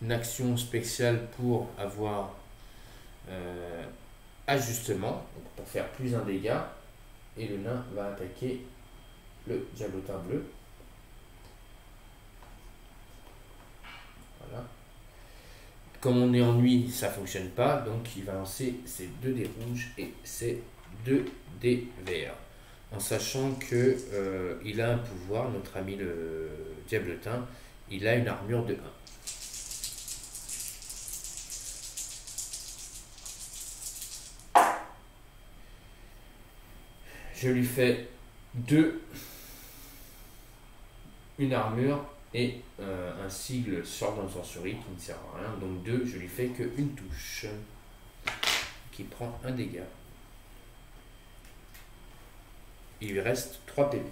action spéciale pour avoir ajustement, donc pour faire plus un dégât. Et le nain va attaquer le diablotin bleu. Voilà. Comme on est en nuit, ça ne fonctionne pas, donc il va lancer ses 2 dés rouges et ses 2 dés verts. En sachant que il a un pouvoir, notre ami le diablotin, il a une armure de 1. Je lui fais 2, une armure et un sigle Sword and Sorcery qui ne sert à rien. Donc 2, je lui fais qu'une touche qui prend un dégât. Il lui reste 3 PV.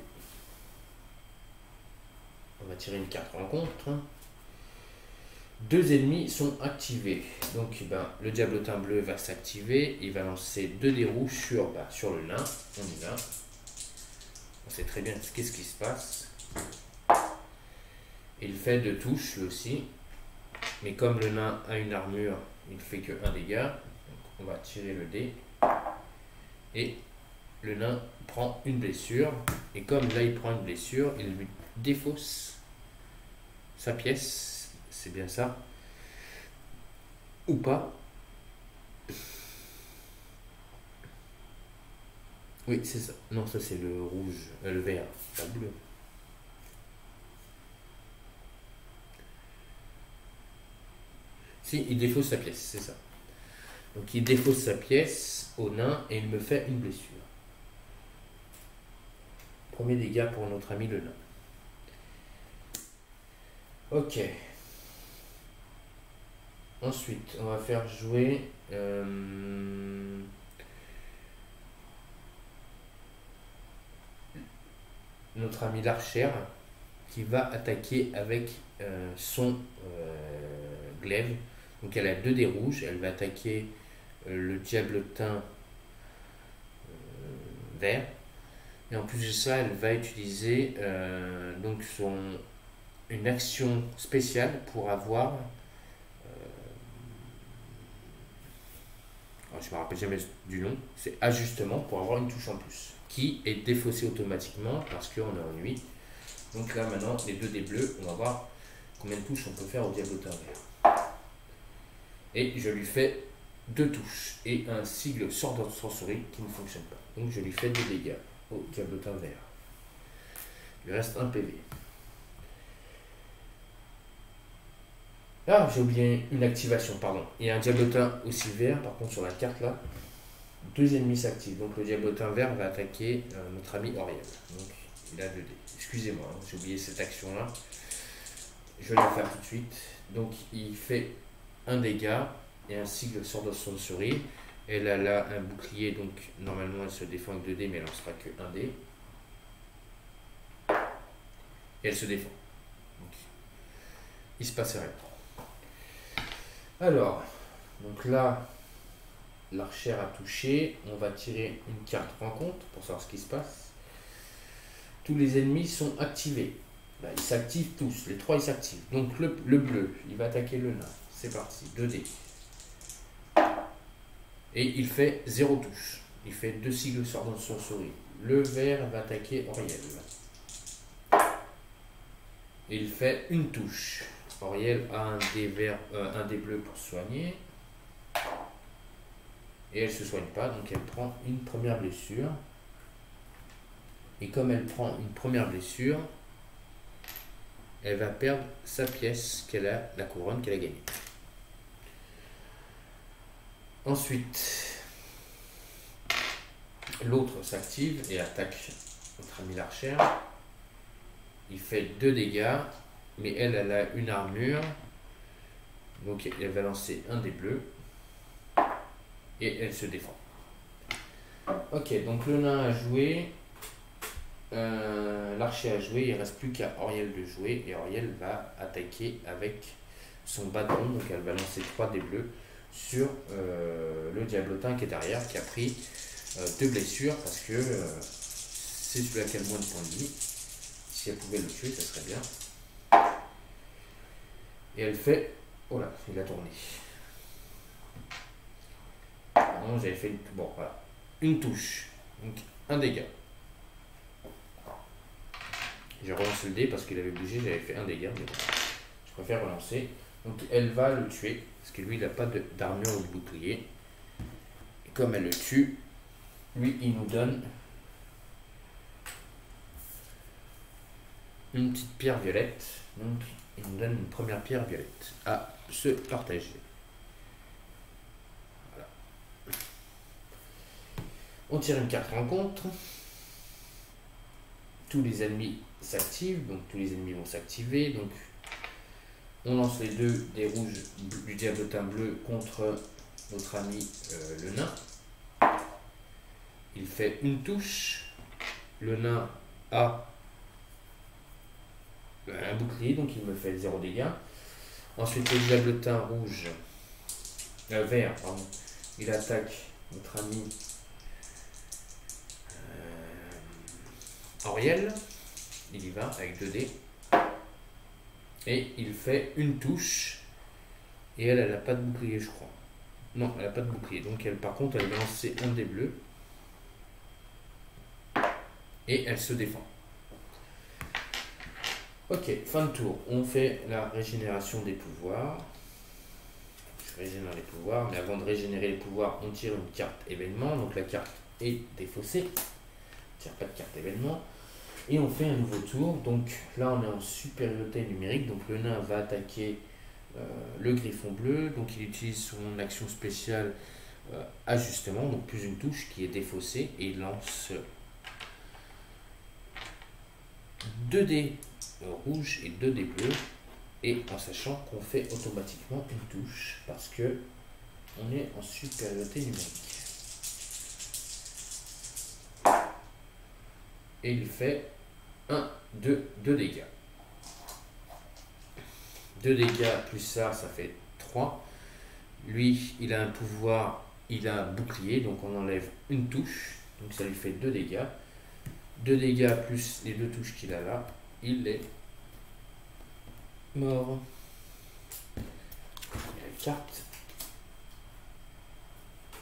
On va tirer une carte rencontre. 2 ennemis sont activés. Donc le diablotin bleu va s'activer. Il va lancer 2 dés rouges sur le nain. On y va. On sait très bien qu'est-ce qui se passe. Il fait 2 touches lui aussi. Mais comme le nain a une armure, il ne fait que 1 dégât. Donc on va tirer le dé. Et le nain prend une blessure. Et comme là il prend une blessure, il lui défausse sa pièce. C'est bien ça. Ou pas. Oui, c'est ça. Non, ça c'est le rouge, le vert, pas le bleu. Si, il défausse sa pièce, c'est ça. Donc il défausse sa pièce au nain et il me fait une blessure. Premier dégât pour notre ami le nain. Ok. Ensuite, on va faire jouer notre ami l'archère qui va attaquer avec son glaive. Donc elle a 2 dés rouges, elle va attaquer le diablotin vert. Et en plus de ça, elle va utiliser donc une action spéciale pour avoir... je ne me rappelle jamais du nom, c'est ajustement pour avoir une touche en plus. qui est défaussé automatiquement parce qu'on est en nuit. Donc là maintenant, les 2 dés bleus, on va voir combien de touches on peut faire au diablotin vert. Et je lui fais 2 touches et un sigle sort de sorcerie qui ne fonctionne pas. Donc je lui fais 2 dégâts au diablotin vert. Il reste 1 PV. Ah, j'ai oublié une activation, pardon. Il y a un diablotin aussi vert, par contre sur la carte là, 2 ennemis s'activent. Donc le diablotin vert va attaquer notre ami Auriel. Donc il a 2 dés. Excusez-moi, hein, j'ai oublié cette action là. Je vais la faire tout de suite. Donc il fait un dégât et un sigle sort de son souris. Elle a là un bouclier, donc normalement elle se défend avec 2 dés, mais elle n'en sera que 1 dé. Et elle se défend. Donc il se passe rien. Alors, donc là, l'archère a touché. On va tirer une carte rencontre pour savoir ce qui se passe. Tous les ennemis sont activés. Là, ils s'activent tous. Les 3 ils s'activent. Donc le bleu, il va attaquer le nain. C'est parti. 2 dés. Et il fait 0 touche. Il fait 2 sigles sort dans son souris. Le vert va attaquer Auriel. Et il fait une touche. Auriel a un dé bleu pour soigner. Et elle ne se soigne pas, donc elle prend une première blessure. Et comme elle prend une première blessure, elle va perdre sa pièce qu'elle a, la couronne qu'elle a gagnée. Ensuite, l'autre s'active et attaque notre ami l'archère. Il fait 2 dégâts, mais elle a une armure. Donc elle va lancer un dé bleu. Et elle se défend. Ok, donc le nain a joué. L'archer a joué. Il ne reste plus qu'à Auriel de jouer. Et Auriel va attaquer avec son bâton. Donc elle va lancer 3 dés bleus sur le diablotin qui est derrière, qui a pris 2 blessures parce que c'est celui qui a le moins de points de vie. Si elle pouvait le tuer, ça serait bien. Et elle fait... Oh là, il a tourné. Non, j'avais fait... Bon, voilà. Une touche. Donc, un dégât. J'ai relancé le dé parce qu'il avait bougé, j'avais fait un dégât. Mais bon, je préfère relancer. Donc, elle va le tuer. Parce que lui, il n'a pas d'armure ou de bouclier. Et comme elle le tue, lui, il nous donne une petite pierre violette. Donc, il nous donne une première pierre violette à se partager. Voilà. On tire une carte rencontre. Tous les ennemis s'activent, donc tous les ennemis vont s'activer. Donc, on lance les 2 des rouges du diablotin bleu contre notre ami le nain. Il fait une touche. Le nain a un bouclier, donc il me fait 0 dégâts. Ensuite, le diablotin rouge, vert, pardon, il attaque notre ami Auriel. Il y va avec 2 dés. Et il fait une touche. Et elle n'a pas de bouclier, je crois. Non, elle n'a pas de bouclier. Donc, elle, par contre, elle va lancer un dé bleu. Et elle se défend. Ok, fin de tour. On fait la régénération des pouvoirs. Je régénère les pouvoirs. Mais avant de régénérer les pouvoirs, on tire une carte événement. Donc, la carte est défaussée. On ne tire pas de carte événement. Et on fait un nouveau tour. Donc là, on est en supériorité numérique. Donc le nain va attaquer le griffon bleu. Donc il utilise son action spéciale ajustement. Donc plus une touche qui est défaussée. Et il lance 2 dés rouges et 2 dés bleus. Et en sachant qu'on fait automatiquement une touche. Parce que on est en supériorité numérique. Et il fait 2 dégâts. 2 dégâts plus ça fait 3. Lui, il a un pouvoir, il a un bouclier, donc on enlève une touche. Donc ça lui fait 2 dégâts. 2 dégâts plus les 2 touches qu'il a là, il est mort. La carte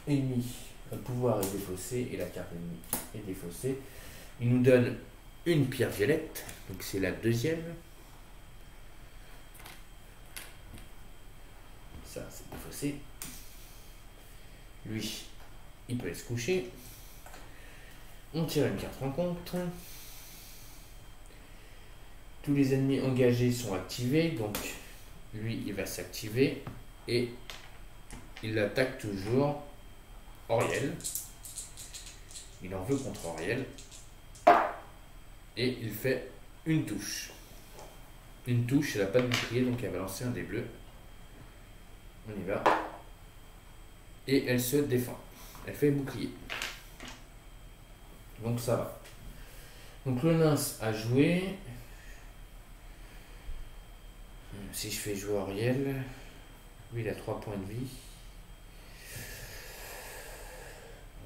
ennemie. Le pouvoir est défaussé et la carte ennemie est défaussé. Il nous donne une pierre violette, donc c'est la deuxième. Ça, c'est défaussé. Lui, il peut aller se coucher. On tire une carte rencontre. Tous les ennemis engagés sont activés, donc lui, il va s'activer et il attaque toujours Auriel. Il en veut contre Auriel. Et il fait une touche. Une touche, elle n'a pas de bouclier, donc elle va lancer un dé bleu. On y va. Et elle se défend. Elle fait bouclier. Donc ça va. Donc le nain a joué. Si je fais jouer Auriel, lui il a 3 points de vie.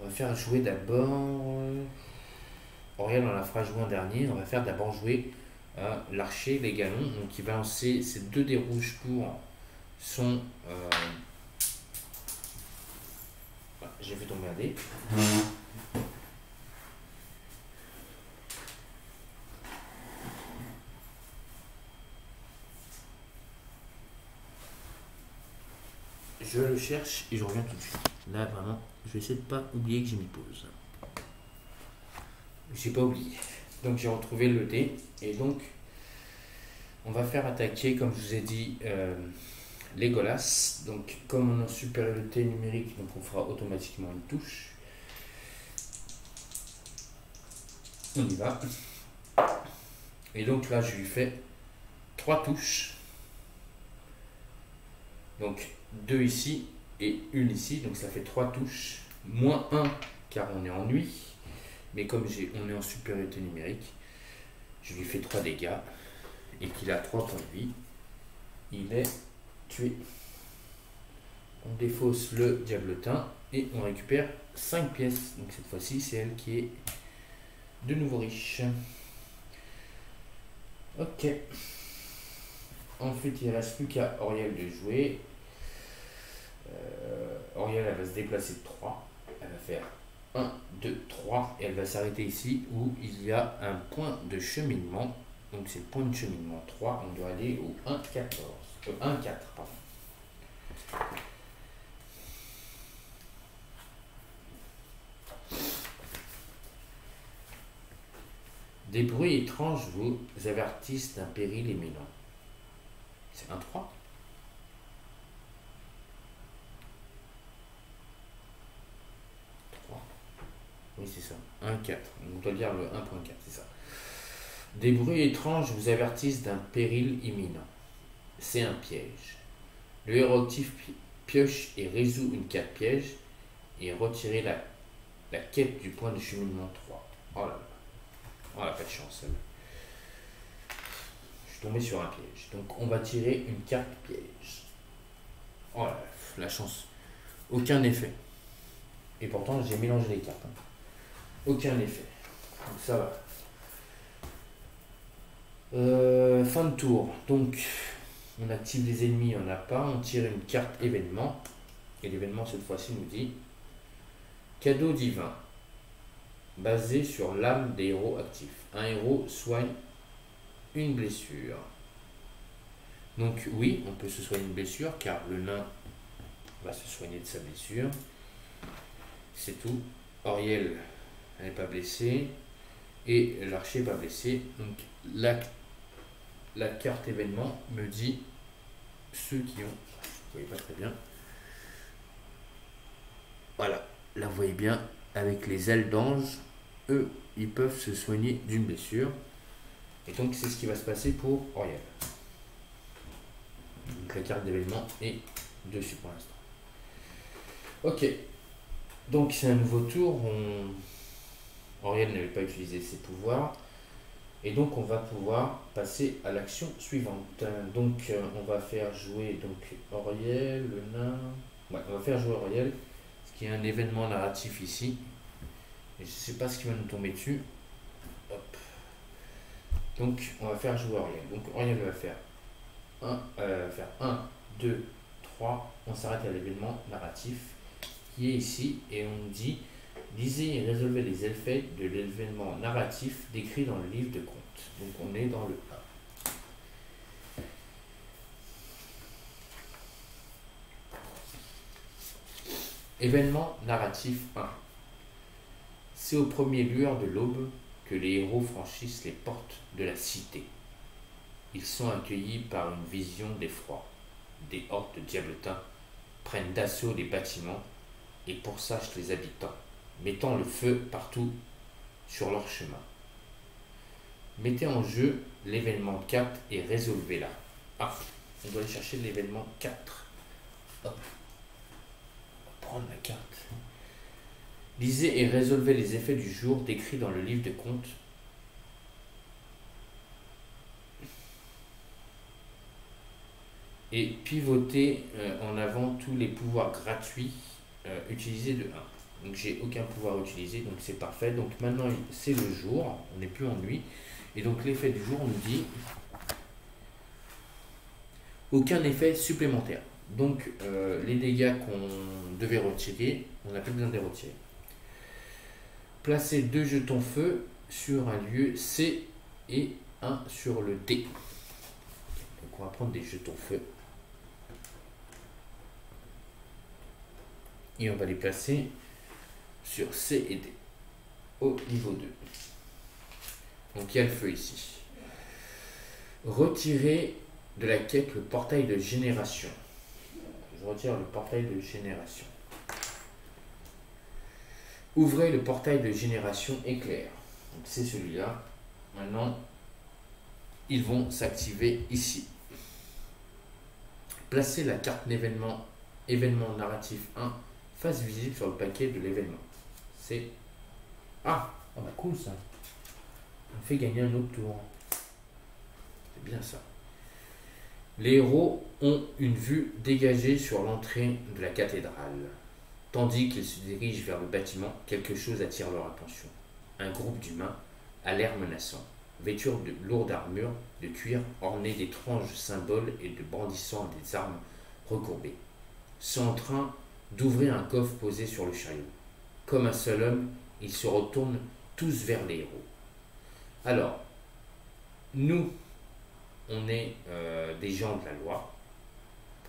On va faire jouer d'abord. Auriel, on la fera jouer en dernier. On va faire d'abord jouer l'archer, les galons. Donc il va lancer ces 2 dés rouges pour son. J'ai fait tomber un dé. Je le cherche et je reviens tout de suite. Là, vraiment, je vais essayer de pas oublier que j'ai mis pause. J'ai pas oublié. Donc, j'ai retrouvé le dé. Et donc, on va faire attaquer, comme je vous ai dit, Legolas. Donc, comme on a supériorité numérique, donc on fera automatiquement une touche. On y va. Et donc là, je lui fais 3 touches. Donc, 2 ici et 1 ici. Donc, ça fait 3 touches. Moins 1, car on est en nuit. Mais comme on est en supériorité numérique, je lui fais 3 dégâts. Et qu'il a 3 points de vie. Il est tué. On défausse le diablotin. Et on récupère 5 pièces. Donc, cette fois-ci, c'est elle qui est de nouveau riche. Ok. Ensuite, il ne reste plus qu'à Auriel de jouer. Auriel, elle va se déplacer de 3. Elle va faire 1, 2, 3. Et elle va s'arrêter ici où il y a un point de cheminement. Donc, c'est le point de cheminement 3. On doit aller au 1, 14. 1, 4, pardon. Des bruits étranges vous avertissent d'un péril imminent. C'est un 3. Oui, c'est ça. 1, 4. On doit lire le 1.4, c'est ça. Des bruits étranges vous avertissent d'un péril imminent. C'est un piège. Le héros actif pioche et résout une carte piège et retirez la quête du point de cheminement 3. Oh là là. Oh, elle n'a pas de chance, celle-là. Je suis tombé sur un piège. Donc, on va tirer une carte piège. Oh là là, la chance. Aucun effet. Et pourtant, j'ai mélangé les cartes. Aucun effet. Donc, ça va. Fin de tour. Donc, on active les ennemis, on n'a pas. On tire une carte événement. Et l'événement, cette fois-ci, nous dit cadeau divin. Basé sur l'âme des héros actifs. Un héros soigne une blessure. Donc oui, on peut se soigner une blessure car le nain va se soigner de sa blessure. C'est tout. Auriel, elle n'est pas blessée. Et l'archer n'est pas blessé. Donc la carte événement me dit ceux qui ont... Vous voyez pas très bien. Voilà, là vous voyez bien. Avec les ailes d'ange, eux, ils peuvent se soigner d'une blessure. Et donc, c'est ce qui va se passer pour Auriel. Donc, la carte d'événement est dessus pour l'instant. Ok. Donc, c'est un nouveau tour. Auriel n'avait pas utilisé ses pouvoirs. Et donc, on va pouvoir passer à l'action suivante. Donc, on va faire jouer Auriel, le nain. Ouais, on va faire jouer Auriel. Qui est un événement narratif ici. Et je ne sais pas ce qui va nous tomber dessus. Hop. Donc, on va faire jouer Auriel. Donc, Auriel va faire 1, 2, 3. On s'arrête à l'événement narratif qui est ici. Et on dit Lisez et résolvez les effets de l'événement narratif décrit dans le livre de contes. Donc on est dans le 1. Événement narratif 1. C'est aux premières lueurs de l'aube que les héros franchissent les portes de la cité. Ils sont accueillis par une vision d'effroi. Des hordes de diablotins prennent d'assaut les bâtiments et pourchassent les habitants, mettant le feu partout sur leur chemin. Mettez en jeu l'événement 4 et résolvez-la. Ah, on doit aller chercher l'événement 4. Hop. On va prendre la carte. Lisez et résolvez les effets du jour décrits dans le livre de contes. Et pivotez en avant tous les pouvoirs gratuits utilisés de 1. Donc j'ai aucun pouvoir utilisé, donc c'est parfait. Donc maintenant c'est le jour, on n'est plus en nuit. Et donc l'effet du jour, on nous dit aucun effet supplémentaire. Donc les dégâts qu'on devait retirer, on n'a plus besoin de les retirer. Placez 2 jetons feu sur un lieu C et 1 sur le D. Donc on va prendre des jetons feu. Et on va les placer sur C et D au niveau 2. Donc il y a le feu ici. Retirez de la quête le portail de génération. Je retire le portail de génération. Ouvrez le portail de génération éclair. Donc c'est celui-là. Maintenant, ils vont s'activer ici. Placez la carte d'événement événement narratif 1 face visible sur le paquet de l'événement. C'est... Ah, oh bah cool ça. On fait gagner un autre tour. C'est bien ça. Les héros ont une vue dégagée sur l'entrée de la cathédrale. Tandis qu'ils se dirigent vers le bâtiment, quelque chose attire leur attention. Un groupe d'humains à l'air menaçant, vêtus de lourdes armures de cuir ornées d'étranges symboles et de brandissant des armes recourbées, sont en train d'ouvrir un coffre posé sur le chariot. Comme un seul homme, ils se retournent tous vers les héros. Alors, nous, on est des gens de la loi.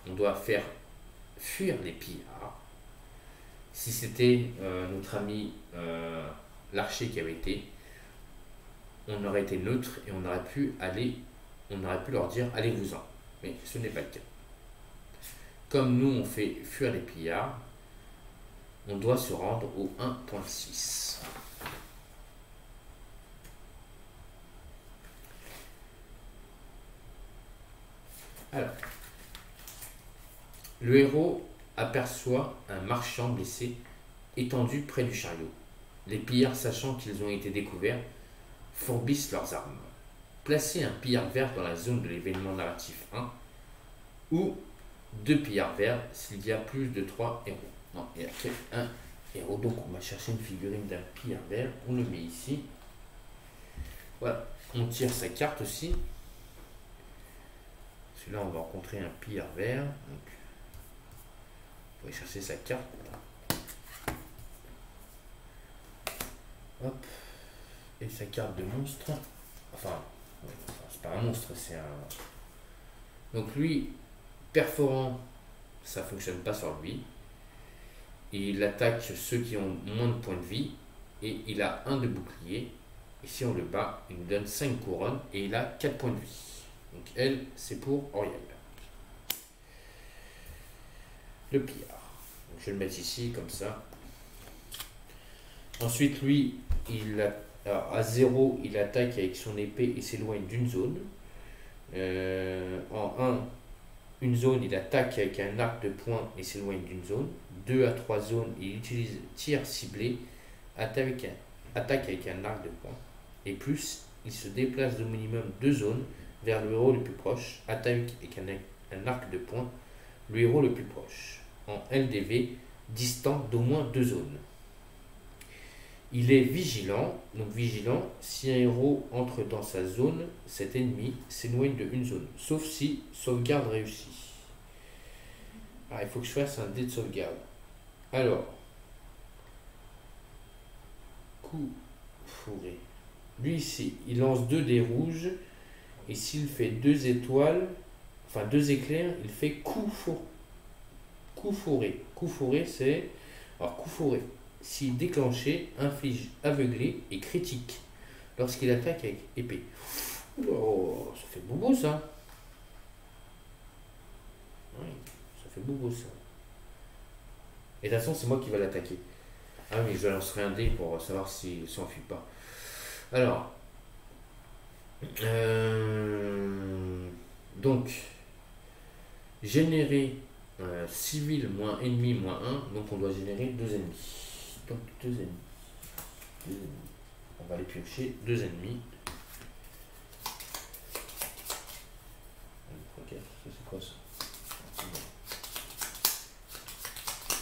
On doit faire fuir les pillards. Si c'était notre ami l'archer qui avait été, on aurait été neutre et on aurait pu leur dire allez-vous-en. Mais ce n'est pas le cas. Comme nous on fait fuir les pillards, on doit se rendre au 1.6. Alors, le héros aperçoit un marchand blessé étendu près du chariot. Les pillards, sachant qu'ils ont été découverts, fourbissent leurs armes. Placez un pillard vert dans la zone de l'événement narratif 1 ou 2 pillards verts s'il y a plus de 3 héros. Non, il n'y a qu'un héros, donc on va chercher une figurine d'un pillard vert, on le met ici. Voilà, on tire sa carte aussi. Celui-là, on va rencontrer un pillard vert. Donc, on va chercher sa carte. Hop. Et sa carte de monstre. Enfin, c'est pas un monstre, c'est un... Donc lui, perforant, ça fonctionne pas sur lui. Il attaque ceux qui ont moins de points de vie. Et il a 1 de bouclier. Et si on le bat, il nous donne 5 couronnes. Et il a 4 points de vie. Donc elle, c'est pour Auriel. Le pillard. Donc, je vais le mettre ici, comme ça. Ensuite, lui, à 0, il attaque avec son épée et s'éloigne d'une zone. En 1, une zone, il attaque avec un arc de poing et s'éloigne d'une zone. 2 à 3 zones, il utilise tir ciblé, attaque avec un arc de poing. Et plus, il se déplace d'au minimum 2 zones vers le héros le plus proche, attaque avec un arc de poing, le héros le plus proche. En LDV, distant d'au moins 2 zones. Il est vigilant, donc vigilant, si un héros entre dans sa zone, cet ennemi s'éloigne de une zone, sauf si sauvegarde réussie. Alors, il faut que je fasse un dé de sauvegarde. Alors, Coup fourré. Lui ici, il lance 2 dés rouges. Et s'il fait 2 étoiles, enfin 2 éclairs, il fait coup fourré. Coup fourré. Coup fourré, c'est. Alors, coup fourré. Si déclenché, inflige aveuglé et critique lorsqu'il attaque avec épée. Oh, ça fait bobo ça. Oui, ça fait bobo ça. Et de toute façon, c'est moi qui vais l'attaquer. Ah oui, je lancerai un dé pour savoir s'il s'enfuit pas. Alors, donc, générer civil moins ennemi moins 1, donc on doit générer 2 ennemis. Donc 2 ennemis. 2 ennemis. On va aller piocher 2 ennemis. Ok, c'est quoi ça?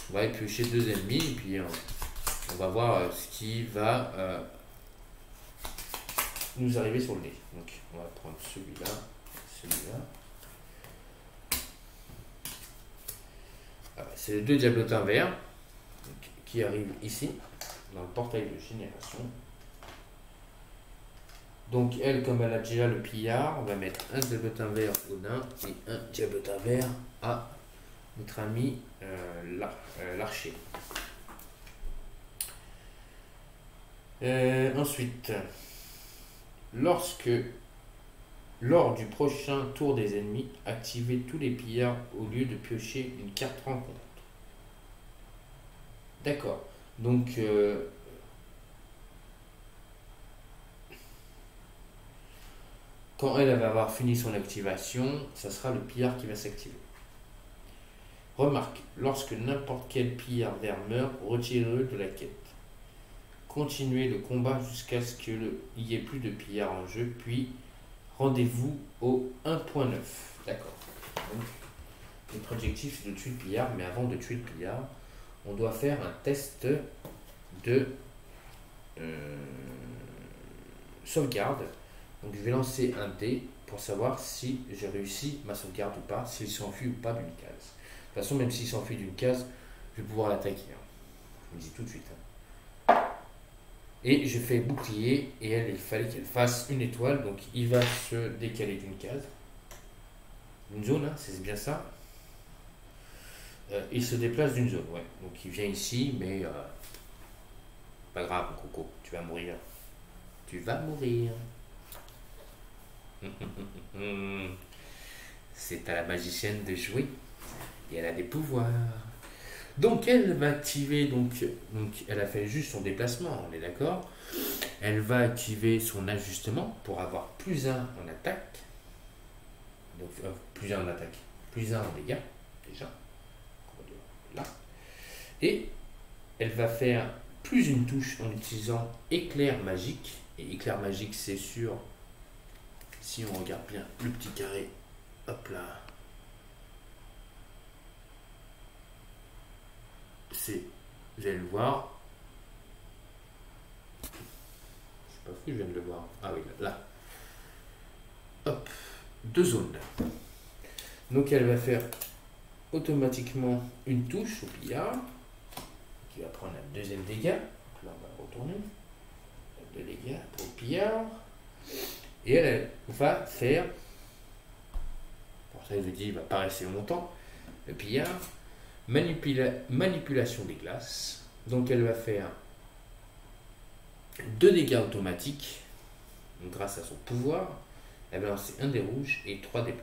On va aller piocher 2 ennemis et puis on va voir ce qui va nous arriver sur le nez. Donc on va prendre celui-là, celui-là. C'est les 2 diablotins verts qui arrivent ici, dans le portail de génération. Donc elle, comme elle a déjà le pillard, on va mettre un diablotin vert au nain et un diablotin vert à notre ami l'archer. Ensuite, lors du prochain tour des ennemis, activez tous les pillards au lieu de piocher une carte rencontre. D'accord. Donc, quand elle va avoir fini son activation, ça sera le pillard qui va s'activer. Remarque, lorsque n'importe quel pillard vert meurt, retirez-le de la quête. Continuez le combat jusqu'à ce qu'il n'y ait plus de pillards en jeu, puis rendez-vous au 1.9. D'accord. Donc, notre objectif c'est de tuer le pillard, mais avant de tuer le pillard, on doit faire un test de sauvegarde. Donc je vais lancer un dé pour savoir si j'ai réussi ma sauvegarde ou pas, s'il s'enfuit ou pas d'une case. De toute façon, même s'il s'enfuit d'une case, je vais pouvoir l'attaquer. Je vous le dis tout de suite. Et je fais bouclier et elle, il fallait qu'elle fasse une étoile, donc il va se décaler d'une case. Une zone, hein, c'est bien ça. Il se déplace d'une zone, ouais. Donc il vient ici, mais pas grave, Coco, tu vas mourir. Tu vas mourir. C'est à la magicienne de jouer. Et elle a des pouvoirs. Donc elle va activer, donc elle a fait juste son déplacement, on est d'accord. Elle va activer son ajustement pour avoir plus 1 en attaque. Donc plus 1 en attaque, plus 1 en dégâts, déjà. Là. Et elle va faire plus une touche en utilisant éclair magique. Et éclair magique, c'est sûr, si on regarde bien le petit carré, hop là. C'est, vous allez le voir. Je sais pas si je viens de le voir. Ah oui, là. Hop, 2 zones. Donc elle va faire automatiquement une touche au pillard qui va prendre un 2e dégât. Donc là on va retourner. 2 dégâts pour le pillard. Et elle va faire, pour ça je vous dis, il va pas rester longtemps, le pillard, manipulation des glaces. Donc elle va faire 2 dégâts automatiques, donc grâce à son pouvoir. Elle va lancer un dé rouge et 3 dés bleus.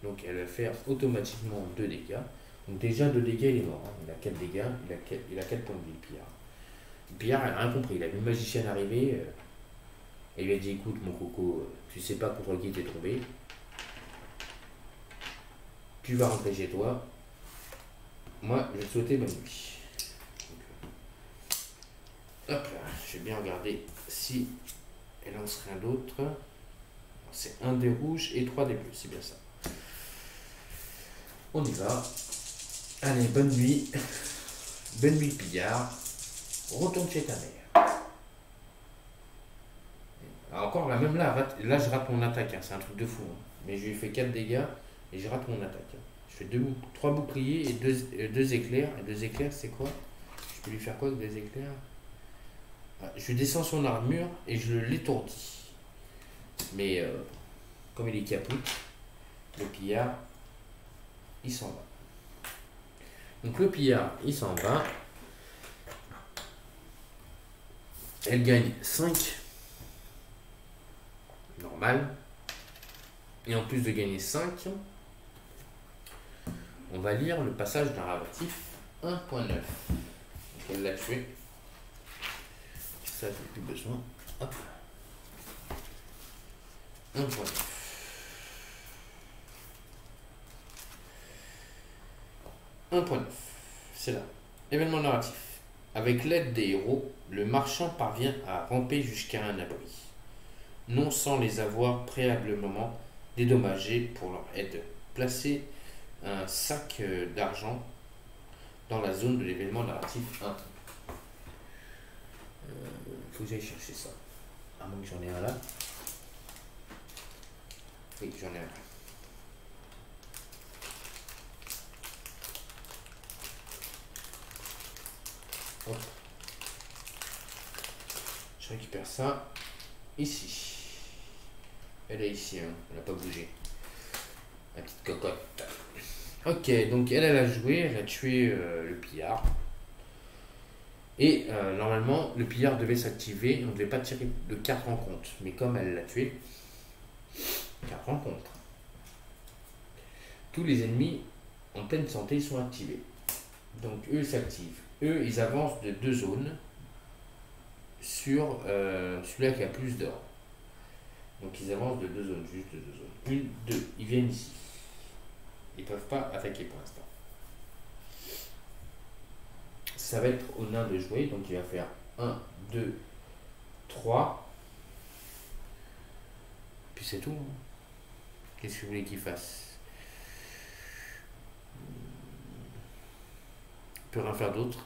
Donc elle va faire automatiquement 2 dégâts. Donc déjà 2 dégâts, il est mort. Hein. Il a 4 dégâts, il a 4 points de vie, le pillard. Le pillard, elle a rien compris. Il a vu une magicienne arriver. Et il lui a dit, écoute mon coco, tu sais pas contre qui t'es tombé. Tu vas rentrer chez toi. Moi, je vais te souhaiter bonne nuit. Donc, hop là, je vais bien regarder si elle lance rien d'autre. C'est un dé rouge et 3 dés bleus, c'est bien ça. On y va. Allez, bonne nuit. Bonne nuit, pillard. Retourne chez ta mère. Alors encore, là, même là, je rate mon attaque. Hein. C'est un truc de fou. Hein. Mais je lui ai fait 4 dégâts et je rate mon attaque. Hein. Je fais 3 boucliers et 2 éclairs. Et 2 éclairs, c'est quoi? Je peux lui faire quoi avec 2 éclairs? Je descends son armure et je l'étourdis. Mais comme il est caput, le pillard, il s'en va. Donc le pillard, il s'en va. Elle gagne 5. Normal. Et en plus de gagner 5, on va lire le passage narratif 1.9. Donc elle l'a tué. Ça, j'ai plus besoin. Hop. 1.9. C'est là. Événement narratif. Avec l'aide des héros, le marchand parvient à ramper jusqu'à un abri, non sans les avoir préalablement dédommagés pour leur aide. Placez un sac d'argent dans la zone de l'événement narratif 1. Faut que j'aille chercher ça. À moins que j'en ai un là. Oui, j'en ai un là. Hop. Je récupère ça ici. Elle est ici, hein. Elle n'a pas bougé. La petite cocotte. Ok, donc elle a joué, elle a tué le pillard. Et normalement, le pillard devait s'activer, on ne devait pas tirer de carte rencontre. Mais comme elle l'a tué, carte rencontre. Tous les ennemis en pleine santé sont activés. Donc eux s'activent. Eux, ils avancent de 2 zones sur celui-là qui a plus d'or. Donc ils avancent de 2 zones, juste de 2 zones. 1, 2, ils viennent ici. Ils ne peuvent pas attaquer pour l'instant. Ça va être au nain de jouer, donc il va faire 1, 2, 3. Puis c'est tout. Qu'est-ce que vous voulez qu'il fasse? Il peut rien faire d'autre.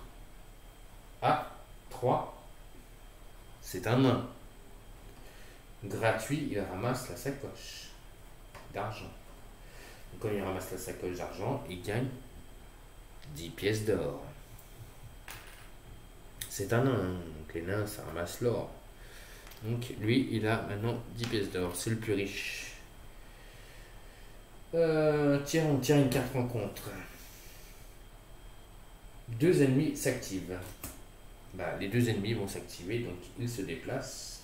Ah, 3. C'est un nain. Gratuit, il ramasse la sacoche d'argent. Donc quand il ramasse la sacoche d'argent, il gagne 10 pièces d'or. C'est un nain, donc les nains, ça ramasse l'or. Donc lui, il a maintenant 10 pièces d'or, c'est le plus riche. Tiens, on tire une carte rencontre. 2 ennemis s'activent. Les 2 ennemis vont s'activer, donc ils se déplacent.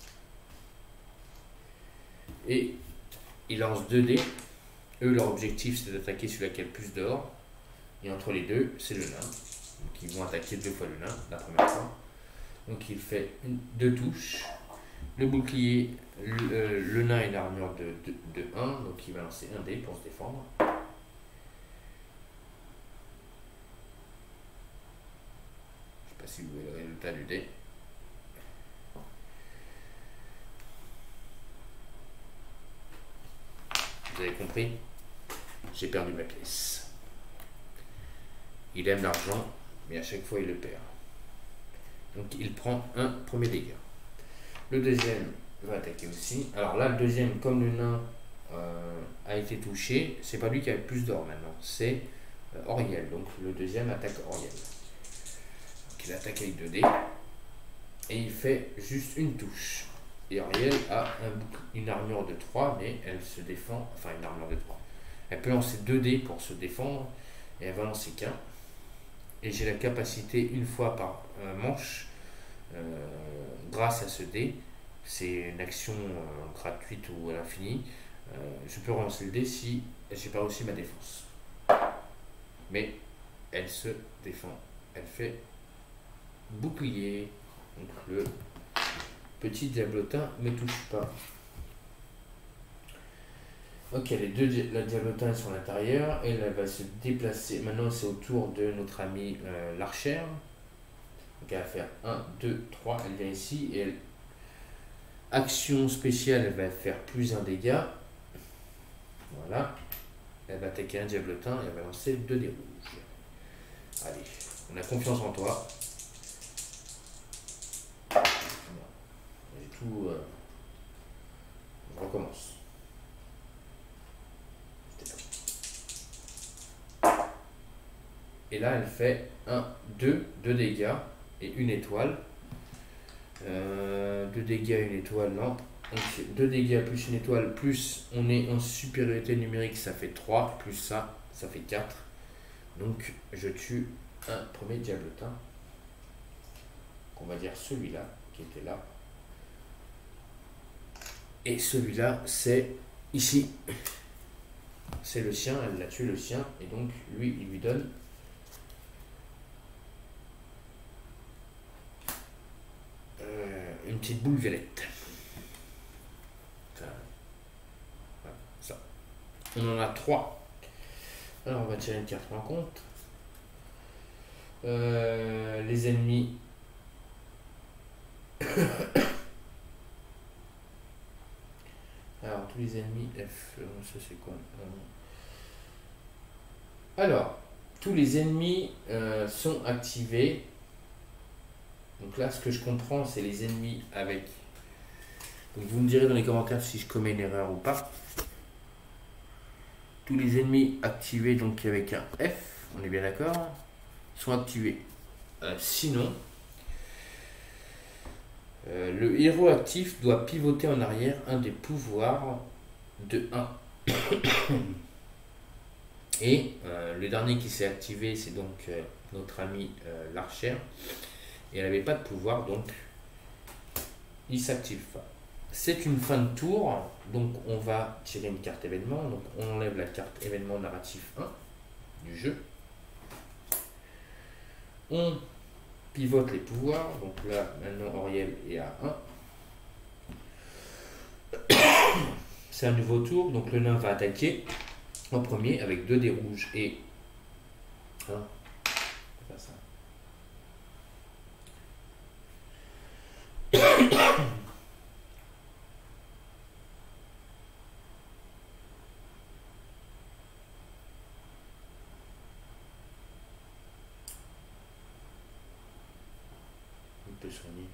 Et ils lancent 2 dés. Eux, leur objectif, c'est d'attaquer celui qui a le plus d'or. Et entre les deux, c'est le nain. Donc ils vont attaquer 2 fois le nain, la première fois. Donc il fait 2 touches. Le bouclier, le nain a une armure de 1, donc il va lancer 1 dé pour se défendre. Je ne sais pas si vous voyez le résultat du dé. Vous avez compris? J'ai perdu ma pièce. Il aime l'argent, mais à chaque fois il le perd. Donc il prend un premier dégât. Le deuxième va attaquer aussi. Alors là, le deuxième, comme le nain a été touché, c'est pas lui qui a le plus d'or maintenant, c'est Auriel. Donc le deuxième attaque Auriel. Donc il attaque avec 2 dés et il fait juste une touche. Et Auriel a une armure de 3, mais elle se défend, enfin une armure de 3. Elle peut lancer 2 dés pour se défendre et elle va lancer qu'un. Et j'ai la capacité, une fois par manche, grâce à ce dé, c'est une action gratuite ou à l'infini, je peux relancer le dé si j'ai pas réussi ma défense. Mais elle se défend. Elle fait bouclier. Donc le petit diablotin ne touche pas. Ok, la diablotins sont à l'intérieur et elle va se déplacer. Maintenant, c'est au tour de notre amie l'archère. Donc, elle va faire 1, 2, 3. Elle vient ici et elle. Action spéciale, elle va faire plus un dégât. Voilà. Elle va attaquer un diablotin et elle va lancer 2 dés rouges. Allez, on a confiance en toi. J'ai tout. On recommence. Et là, elle fait 1, 2 dégâts et une étoile. 2 dégâts, une étoile, non. Donc 2 dégâts plus une étoile, plus on est en supériorité numérique, ça fait 3, plus ça fait 4. Donc je tue un premier diablotin. On va dire celui-là qui était là. Et celui-là, c'est ici. C'est le sien, elle a tué le sien. Et donc lui, il lui donne une petite boule violette. Ça. On en a 3. Alors on va tirer une carte en compte. Les ennemis. Alors tous les ennemis F. Ça c'est quoi? Alors tous les ennemis sont activés. Donc là, ce que je comprends, c'est les ennemis avec. Donc vous me direz dans les commentaires si je commets une erreur ou pas. Tous les ennemis activés donc avec un F, on est bien d'accord, sont activés. Sinon, le héros actif doit pivoter en arrière un des pouvoirs de 1. Et le dernier qui s'est activé, c'est donc notre ami l'archère. Et elle n'avait pas de pouvoir, donc il ne s'active pas. C'est une fin de tour, donc on va tirer une carte événement. Donc on enlève la carte événement narratif 1 du jeu. On pivote les pouvoirs, donc là maintenant Auriel est à 1. C'est un nouveau tour, donc le nain va attaquer en premier avec 2 dés rouges et 1. On peut soigner.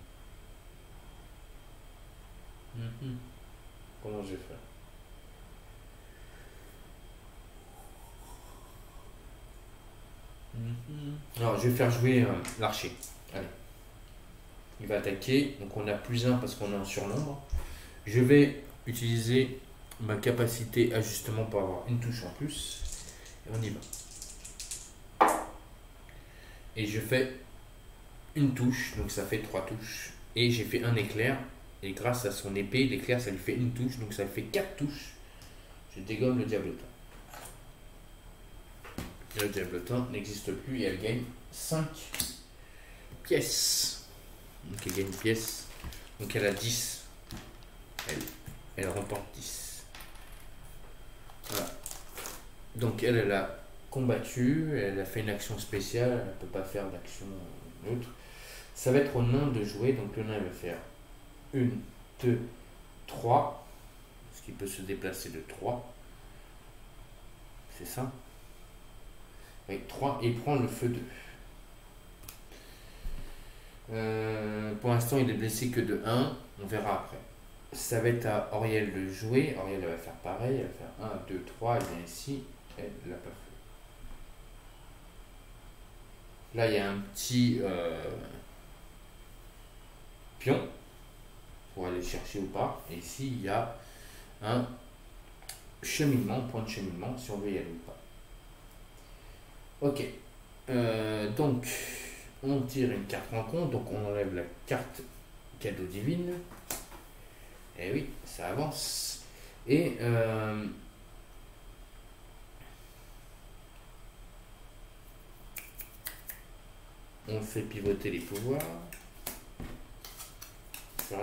Comment je vais faire? Alors je vais faire jouer l'archer. Allez. Il va attaquer, donc on a +1 parce qu'on est en surnombre. Je vais utiliser ma capacité ajustement pour avoir une touche en plus. Et on y va. Et je fais une touche, donc ça fait 3 touches. Et j'ai fait un éclair. Et grâce à son épée, l'éclair ça lui fait une touche, donc ça lui fait 4 touches. Je dégomme le diablotin. Et le diablotin n'existe plus et elle gagne 5 pièces. Donc elle gagne une pièce. Donc elle a 10. Elle remporte 10. Voilà. Donc elle a combattu, elle a fait une action spéciale, elle ne peut pas faire d'action neutre. Ça va être au nain de jouer, donc le nain il va faire 1, 2, 3. Parce qu'il peut se déplacer de 3. C'est ça. Avec 3 et il prend le feu 2. Pour l'instant, il est blessé que de 1. On verra après. Ça va être à Auriel de jouer. Auriel va faire pareil. Elle va faire 1, 2, 3. Elle vient ici. Elle l'a pas fait. Là, il y a un petit pion pour aller chercher ou pas. Et ici, il y a un cheminement, point de cheminement, si on veut y aller ou pas. Ok. Donc, on tire une carte rencontre, donc on enlève la carte cadeau divine. Et oui, ça avance. Et on fait pivoter les pouvoirs.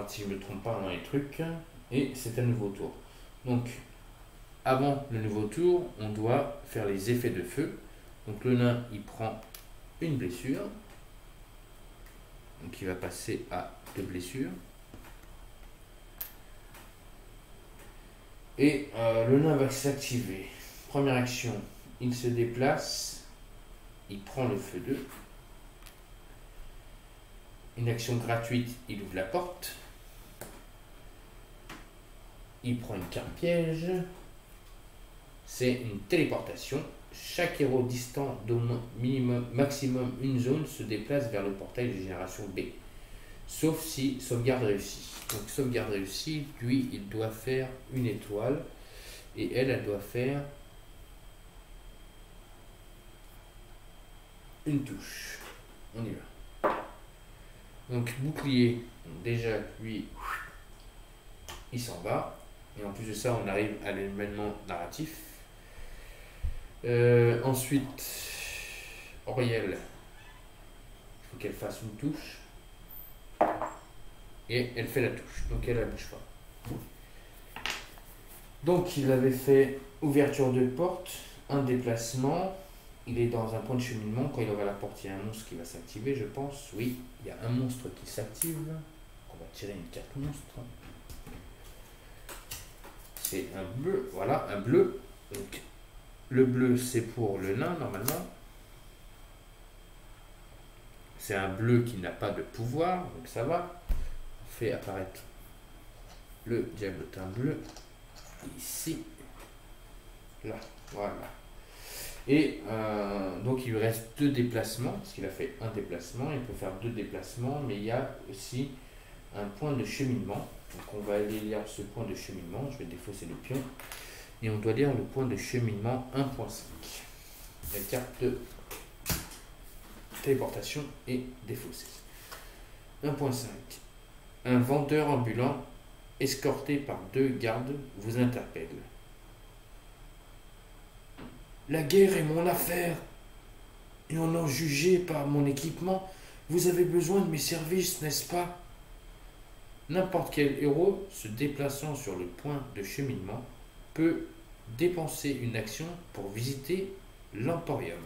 Si je ne me trompe pas dans les trucs. Et c'est un nouveau tour. Donc, avant le nouveau tour, on doit faire les effets de feu. Donc le nain, il prend une blessure. Donc il va passer à 2 blessures. Et le nain va s'activer. Première action, il se déplace. Il prend le feu 2. Une action gratuite, il ouvre la porte. Il prend une carte piège. C'est une téléportation. Chaque héros distant d'au moins maximum une zone se déplace vers le portail de génération B. Sauf si sauvegarde réussie. Donc sauvegarde réussie, lui, il doit faire une étoile. Et elle doit faire une touche. On y va. Donc bouclier, déjà lui, il s'en va. Et en plus de ça, on arrive à l'événement narratif. Ensuite, Auriel, il faut qu'elle fasse une touche. Et elle fait la touche. Donc elle ne bouge pas. Donc il avait fait ouverture de porte, un déplacement. Il est dans un point de cheminement. Quand il ouvre la porte, il y a un monstre qui va s'activer, je pense. Oui, il y a un monstre qui s'active. On va tirer une carte monstre. C'est un bleu. Voilà, un bleu. Donc, le bleu, c'est pour le nain, normalement. C'est un bleu qui n'a pas de pouvoir, donc ça va. On fait apparaître le diablotin bleu. Ici. Là, voilà. Et donc il lui reste 2 déplacements, parce qu'il a fait un déplacement, il peut faire 2 déplacements, mais il y a aussi un point de cheminement. Donc on va aller lire ce point de cheminement, je vais défausser le pion, et on doit lire le point de cheminement 1.5. La carte de téléportation est défaussée. 1.5. Un vendeur ambulant, escorté par 2 gardes, vous interpelle. La guerre est mon affaire, et en en juger par mon équipement, vous avez besoin de mes services, n'est-ce pas? N'importe quel héros se déplaçant sur le point de cheminement peut dépenser une action pour visiter l'Emporium.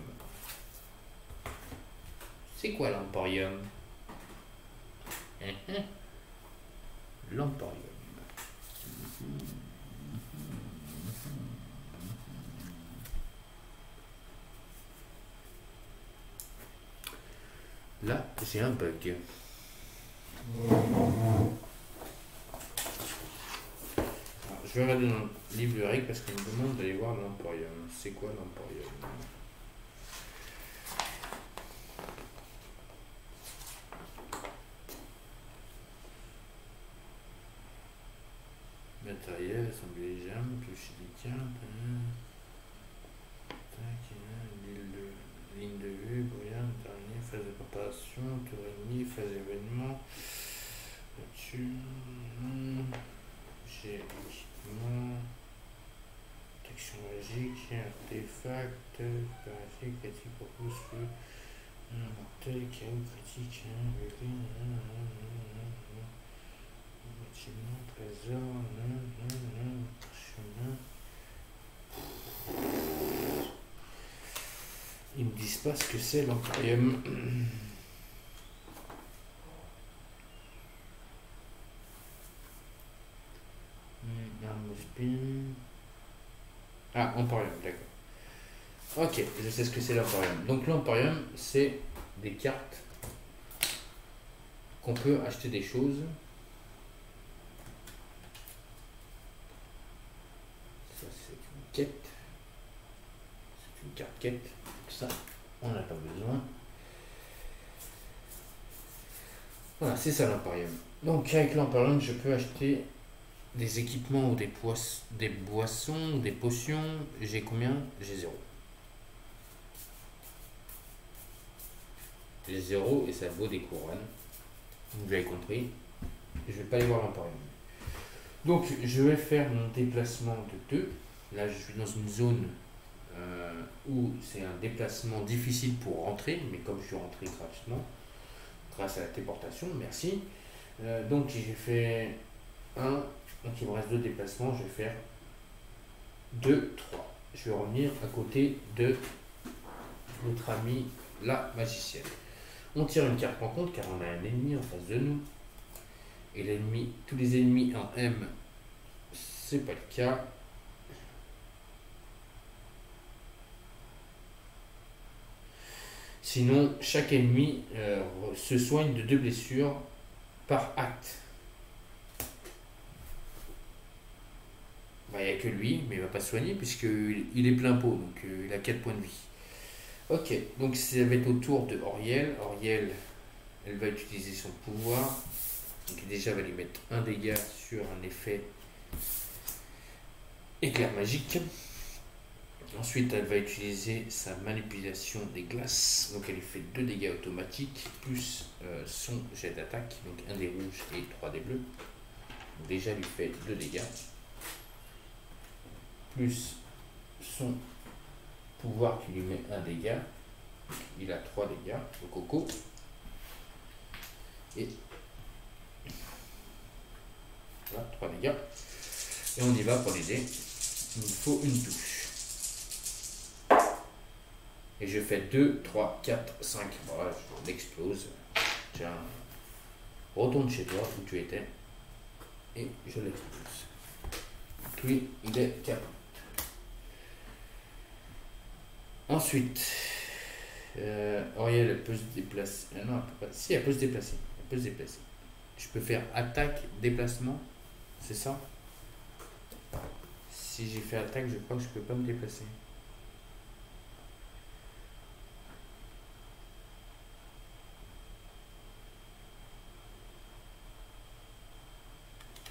C'est quoi l'Emporium? L'Emporium. Là, j'ai un bug. Alors, je vais regarder dans le livre de règles parce qu'il me demande d'aller voir l'Emporium. C'est quoi l'Emporium? Matériel, assembler les gemmes, toucher des cartes. Ligne de vue, brouillard, dernier, phase de préparation, tour ennemi, phase événement. Là-dessus. J'ai équipement. Protection magique, artefact, parasique, critique pour plus feu. Mortel, chaos, critique, bâtiment, trésor, chemin. Ils me disent pas ce que c'est l'Emporium. Arme spin. Ah, Emporium, d'accord. Ok, je sais ce que c'est l'Emporium. Donc l'Emporium, c'est des cartes qu'on peut acheter des choses. Ça, c'est une quête. C'est une carte quête. Ça, on n'a pas besoin. Voilà, c'est ça l'Emporium. Donc avec l'Emporium, je peux acheter des équipements ou des boissons, des potions. J'ai combien? J'ai 0. J'ai 0 et ça vaut des couronnes. Vous avez compris. Je vais pas aller voir l'Emporium. Donc je vais faire mon déplacement de 2. Là je suis dans une zone où c'est un déplacement difficile pour rentrer, mais comme je suis rentré gratuitement grâce à la téléportation, merci. Donc j'ai fait 1, donc il me reste 2 déplacements, je vais faire 2, 3. Je vais revenir à côté de notre ami la magicienne. On tire une carte en compte car on a un ennemi en face de nous. Et l'ennemi, tous les ennemis en M, c'est pas le cas. Sinon, chaque ennemi se soigne de 2 blessures par acte. Il n'y a que lui, mais il ne va pas se soigner puisqu'il est plein pot, donc il a 4 points de vie. Ok, donc ça va être au tour de Auriel. Auriel, elle va utiliser son pouvoir. Donc déjà, elle va lui mettre un dégât sur un effet éclair magique. Ensuite, elle va utiliser sa manipulation des glaces. Donc elle lui fait 2 dégâts automatiques, plus son jet d'attaque. Donc un des rouges et 3 des bleus. Donc déjà, elle lui fait 2 dégâts. Plus son pouvoir qui lui met un dégât. Il a 3 dégâts, le coco. Et voilà, 3 dégâts. Et on y va pour l'aider. Il nous faut une touche. Et je fais 2, 3, 4, 5. Voilà, je l'explose. Tiens, retourne chez toi où tu étais. Et je l'explose. Lui, il est capable. Ensuite, Auriel, elle peut se déplacer. Non, elle peut pas. Si, elle peut se déplacer. Elle peut se déplacer. Je peux faire attaque, déplacement. C'est ça? Si j'ai fait attaque, je crois que je peux pas me déplacer.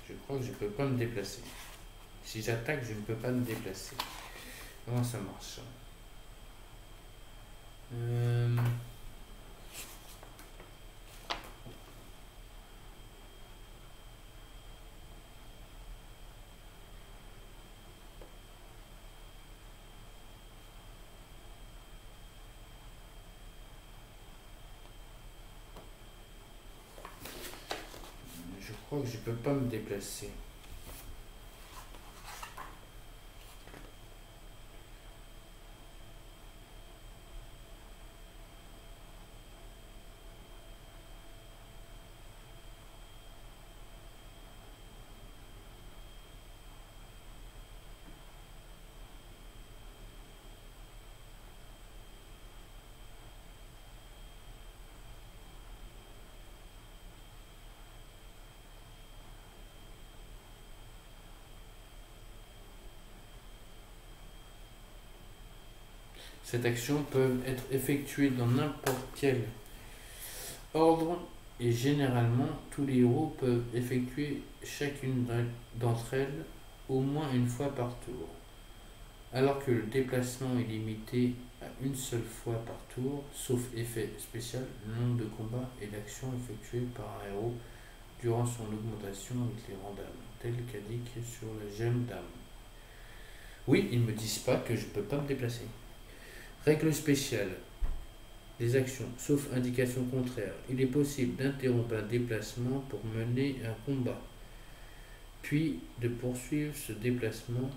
Je crois que je peux pas me déplacer. Si j'attaque, je ne peux pas me déplacer. Comment ça marche? Je crois que je peux pas me déplacer. Cette action peut être effectuée dans n'importe quel ordre et généralement tous les héros peuvent effectuer chacune d'entre elles au moins une fois par tour. Alors que le déplacement est limité à une seule fois par tour, sauf effet spécial, le nombre de combats et d'actions effectuées par un héros durant son augmentation avec les rangs d'âme, tel qu'indiqué sur la gemme d'âme. Oui, ils ne me disent pas que je ne peux pas me déplacer. Règle spéciale. Les actions, sauf indication contraire. Il est possible d'interrompre un déplacement pour mener un combat, puis de poursuivre ce déplacement,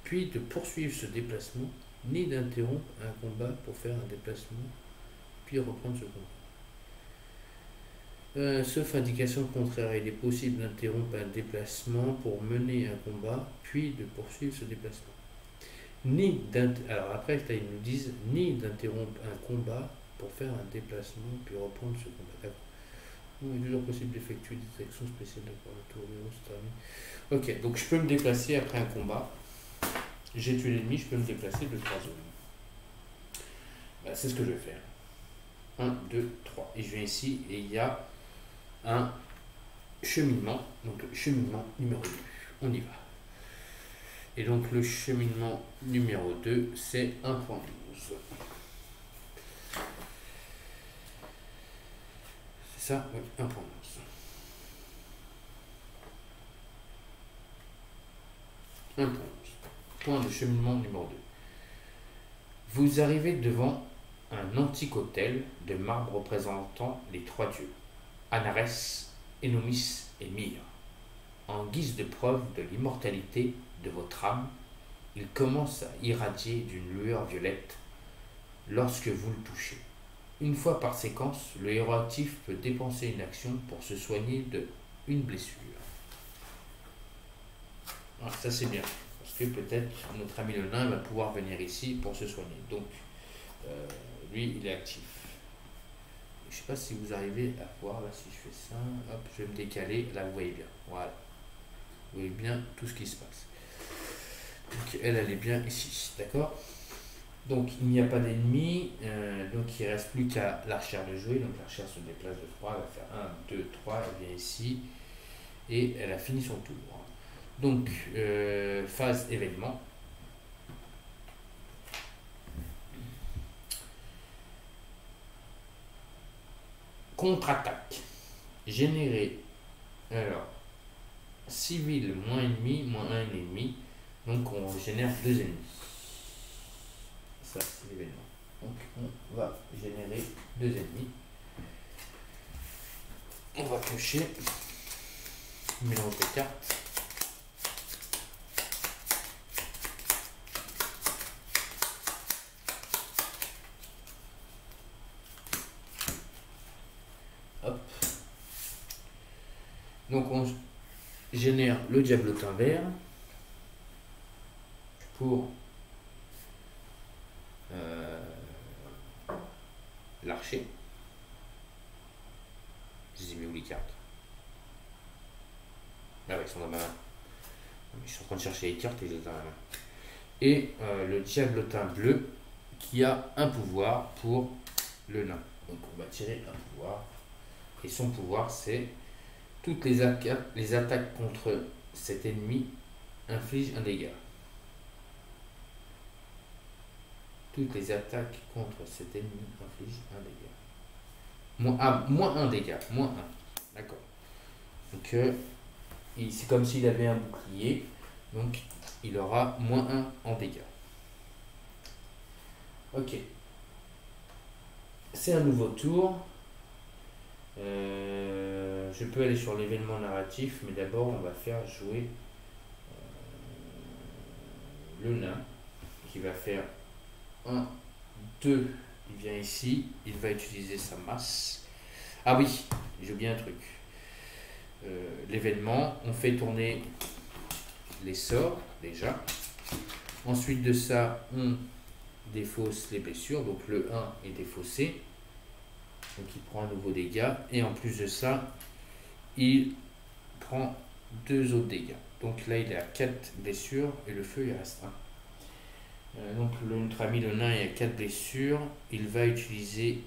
puis de poursuivre ce déplacement, ni d'interrompre un combat pour faire un déplacement, puis reprendre ce combat. Sauf indication contraire, il est possible d'interrompre un déplacement pour mener un combat, puis de poursuivre ce déplacement. Alors après, ils nous disent ni d'interrompre un combat pour faire un déplacement, puis reprendre ce combat. D'accord. Il est toujours possible d'effectuer des actions spéciales pour le tour du héros se termine. Ok, donc je peux me déplacer après un combat. J'ai tué l'ennemi, je peux me déplacer de 3 zones. Bah, c'est ce que je vais faire. 1, 2, 3. Et je viens ici et il y a un cheminement. Donc le cheminement numéro 2. On y va. Et donc le cheminement numéro 2, c'est 1.12. C'est ça? Oui, 1.12. Point de cheminement numéro 2. Vous arrivez devant un antique autel de marbre représentant les 3 dieux, Anarès, Enomis et Myr. En guise de preuve de l'immortalité de votre âme, il commence à irradier d'une lueur violette lorsque vous le touchez. Une fois par séquence, le héros actif peut dépenser une action pour se soigner d'une blessure. Ah, ça c'est bien, parce que peut-être notre ami le nain va pouvoir venir ici pour se soigner. Donc, lui, il est actif. Je ne sais pas si vous arrivez à voir, là, si je fais ça, hop, je vais me décaler, là, vous voyez bien, voilà. Vous voyez bien tout ce qui se passe. Donc, elle est bien ici, d'accord? Donc il n'y a pas d'ennemi, donc il ne reste plus qu'à l'archère de jouer. Donc l'archère se déplace de 3, elle va faire 1, 2, 3, elle vient ici et elle a fini son tour. Donc phase événement. Contre-attaque. Générer, alors, civil moins ennemi, moins un ennemi. Donc on génère 2 ennemis. Ça c'est l'événement. Donc on va générer 2 ennemis. On va cocher. Mélange de cartes. Hop. Donc on génère le diablotin vert pour l'archer. Je les ai mis où les cartes? Ah ouais, ils sont dans ma main. Je suis en train de chercher les cartes et je les ai dans ma main. Et le diablotin bleu qui a un pouvoir pour le nain. Donc on va tirer un pouvoir. Et son pouvoir c'est toutes les attaques contre cet ennemi infligent un dégât. Toutes les attaques contre cet ennemi infligent un dégât. Moins un dégât. Moins un. D'accord. Donc c'est comme s'il avait un bouclier. Donc il aura moins 1 en dégâts. Ok. C'est un nouveau tour. Je peux aller sur l'événement narratif, mais d'abord on va faire jouer le nain qui va faire 1, 2. Il vient ici, il va utiliser sa masse. Ah oui, j'ai oublié un truc. L'événement, on fait tourner les sorts déjà. Ensuite de ça, on défausse les blessures. Donc le 1 est défaussé. Donc il prend un nouveau dégât. Et en plus de ça, il prend 2 autres dégâts. Donc là, il est à 4 blessures et le feu, il reste 1. Donc notre ami le nain est à 4 blessures. Il va utiliser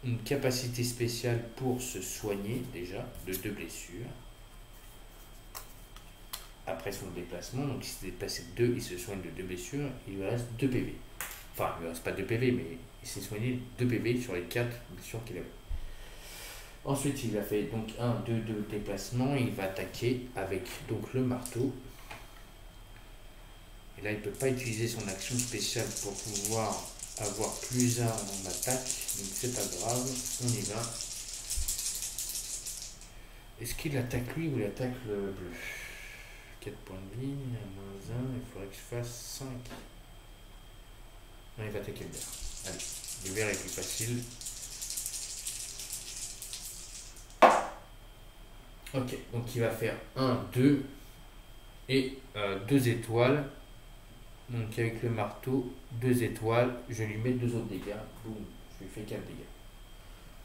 une capacité spéciale pour se soigner déjà de 2 blessures. Après son déplacement, donc il s'est déplacé de 2, il se soigne de 2 blessures, il lui reste 2 PV. Enfin, il ne lui reste pas 2 PV, mais il s'est soigné 2 PV sur les 4 blessures qu'il avait. Ensuite, il a fait donc 1, 2, 2 déplacements, il va attaquer avec donc le marteau. Et là, il ne peut pas utiliser son action spéciale pour pouvoir avoir plus 1 en attaque, donc c'est pas grave, on y va. Est-ce qu'il attaque lui ou il attaque le bleu? 4 points de vie, moins 1, il faudrait que je fasse 5. Non, il va attaquer le vert. Allez, le vert est plus facile. Ok, donc il va faire 1, 2 et 2 étoiles. Donc avec le marteau, 2 étoiles, je lui mets 2 autres dégâts. Boum, je lui fais 4 dégâts.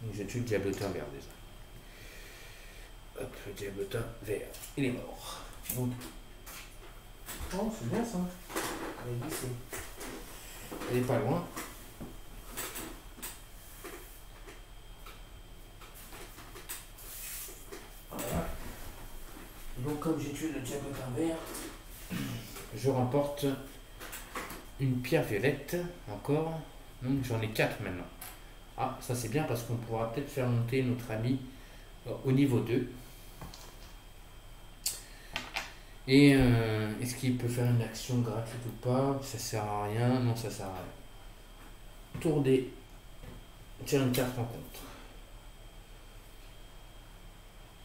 Donc je tue le diablotin vert déjà. Hop, le diablotin vert, il est mort. Donc, oh, c'est bien ça. Elle est glissée. Elle est pas loin. Voilà. Donc comme j'ai tué le diablotin vert, je remporte une pierre violette encore. Donc j'en ai 4 maintenant. Ah, ça c'est bien parce qu'on pourra peut-être faire monter notre ami au niveau 2. Et est-ce qu'il peut faire une action gratuite ou pas? Ça sert à rien. Non, ça sert à rien. Tour des... Tire une carte rencontre.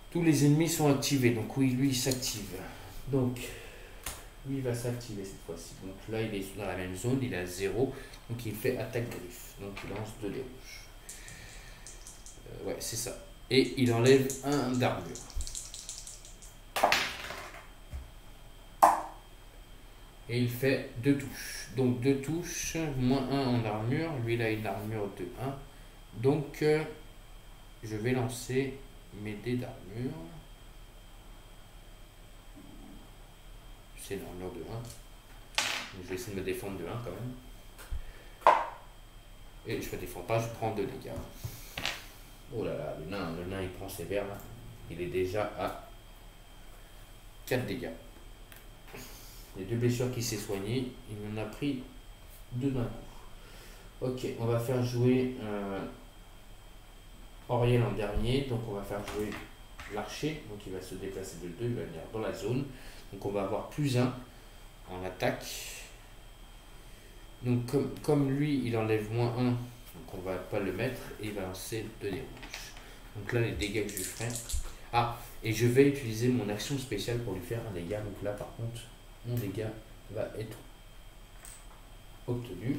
Tous les ennemis sont activés. Donc oui, lui il s'active. Donc lui il va s'activer cette fois-ci. Donc là il est dans la même zone, il est à 0. Donc il fait attaque griffe. Donc il lance 2 dés rouges. Ouais, c'est ça. Et il enlève 1 d'armure. Et il fait 2 touches. Donc 2 touches, moins 1 en armure. Lui, il a une armure de 1. Donc, je vais lancer mes dés d'armure. C'est une armure de 1. Donc, je vais essayer de me défendre de 1 quand même. Et je me défends pas, je prends 2 dégâts. Oh là là, le nain il prend sévère là. Il est déjà à 4 dégâts. Les 2 blessures qui s'est soignées, il en a pris 2 d'un coup. Ok, on va faire jouer Auriel en dernier. Donc on va faire jouer l'archer. Donc il va se déplacer de 2, il va venir dans la zone. Donc on va avoir +1 en attaque. Donc comme lui il enlève -1, donc on va pas le mettre et il va lancer 2 dés rouges. Donc là les dégâts que je lui ferai. Ah, et je vais utiliser mon action spéciale pour lui faire un dégât. Donc là par contre mon dégât va être obtenu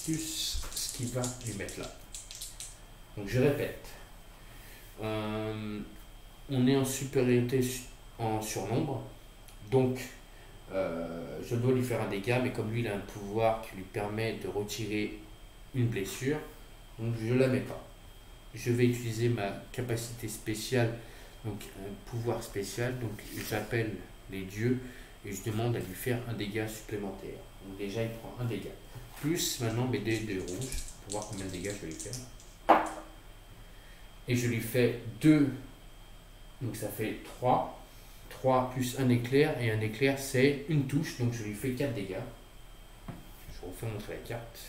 plus ce qu'il va lui mettre là. Donc je répète, on est en supériorité en surnombre, donc je dois lui faire un dégât, mais comme lui il a un pouvoir qui lui permet de retirer une blessure, donc je ne la mets pas. Je vais utiliser ma capacité spéciale, donc un pouvoir spécial, donc j'appelle les dieux et je demande à lui faire un dégât supplémentaire. Donc déjà il prend un dégât, plus maintenant mes dés de rouge, pour voir combien de dégâts je vais lui faire. Et je lui fais 2, donc ça fait 3 plus un éclair, et un éclair c'est une touche, donc je lui fais 4 dégâts. Je refais montrer la carte.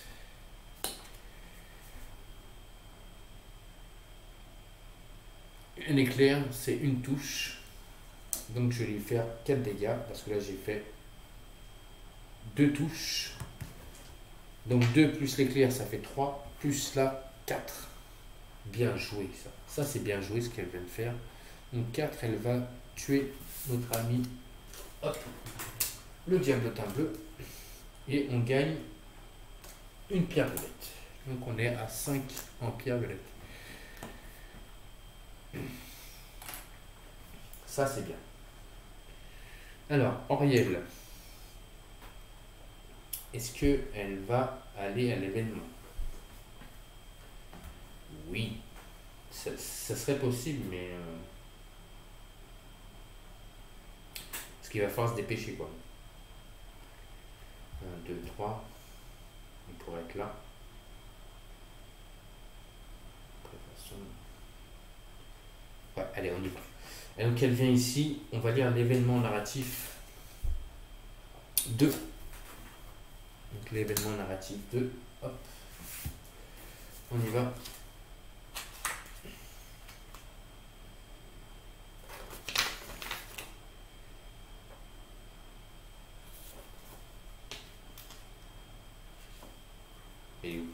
Un éclair c'est une touche, donc je vais lui faire 4 dégâts, parce que là j'ai fait 2 touches, donc 2 plus l'éclair ça fait 3, plus là 4. Bien joué ça. Ça c'est bien joué ce qu'elle vient de faire. Donc 4, elle va tuer notre ami, hop, le diablotin bleu. Et on gagne une pierre violette. Donc on est à 5 en pierre violette. Ça c'est bien. Alors, Auriel. Est-ce qu'elle va aller à l'événement? Oui. Ça serait possible, mais... parce qu'il va falloir se dépêcher, quoi. 1, 2, 3. Il pourrait être là. Ouais, allez, on y va. Et donc elle vient ici, on va lire l'événement narratif 2. Donc l'événement narratif 2, hop. On y va. Et où?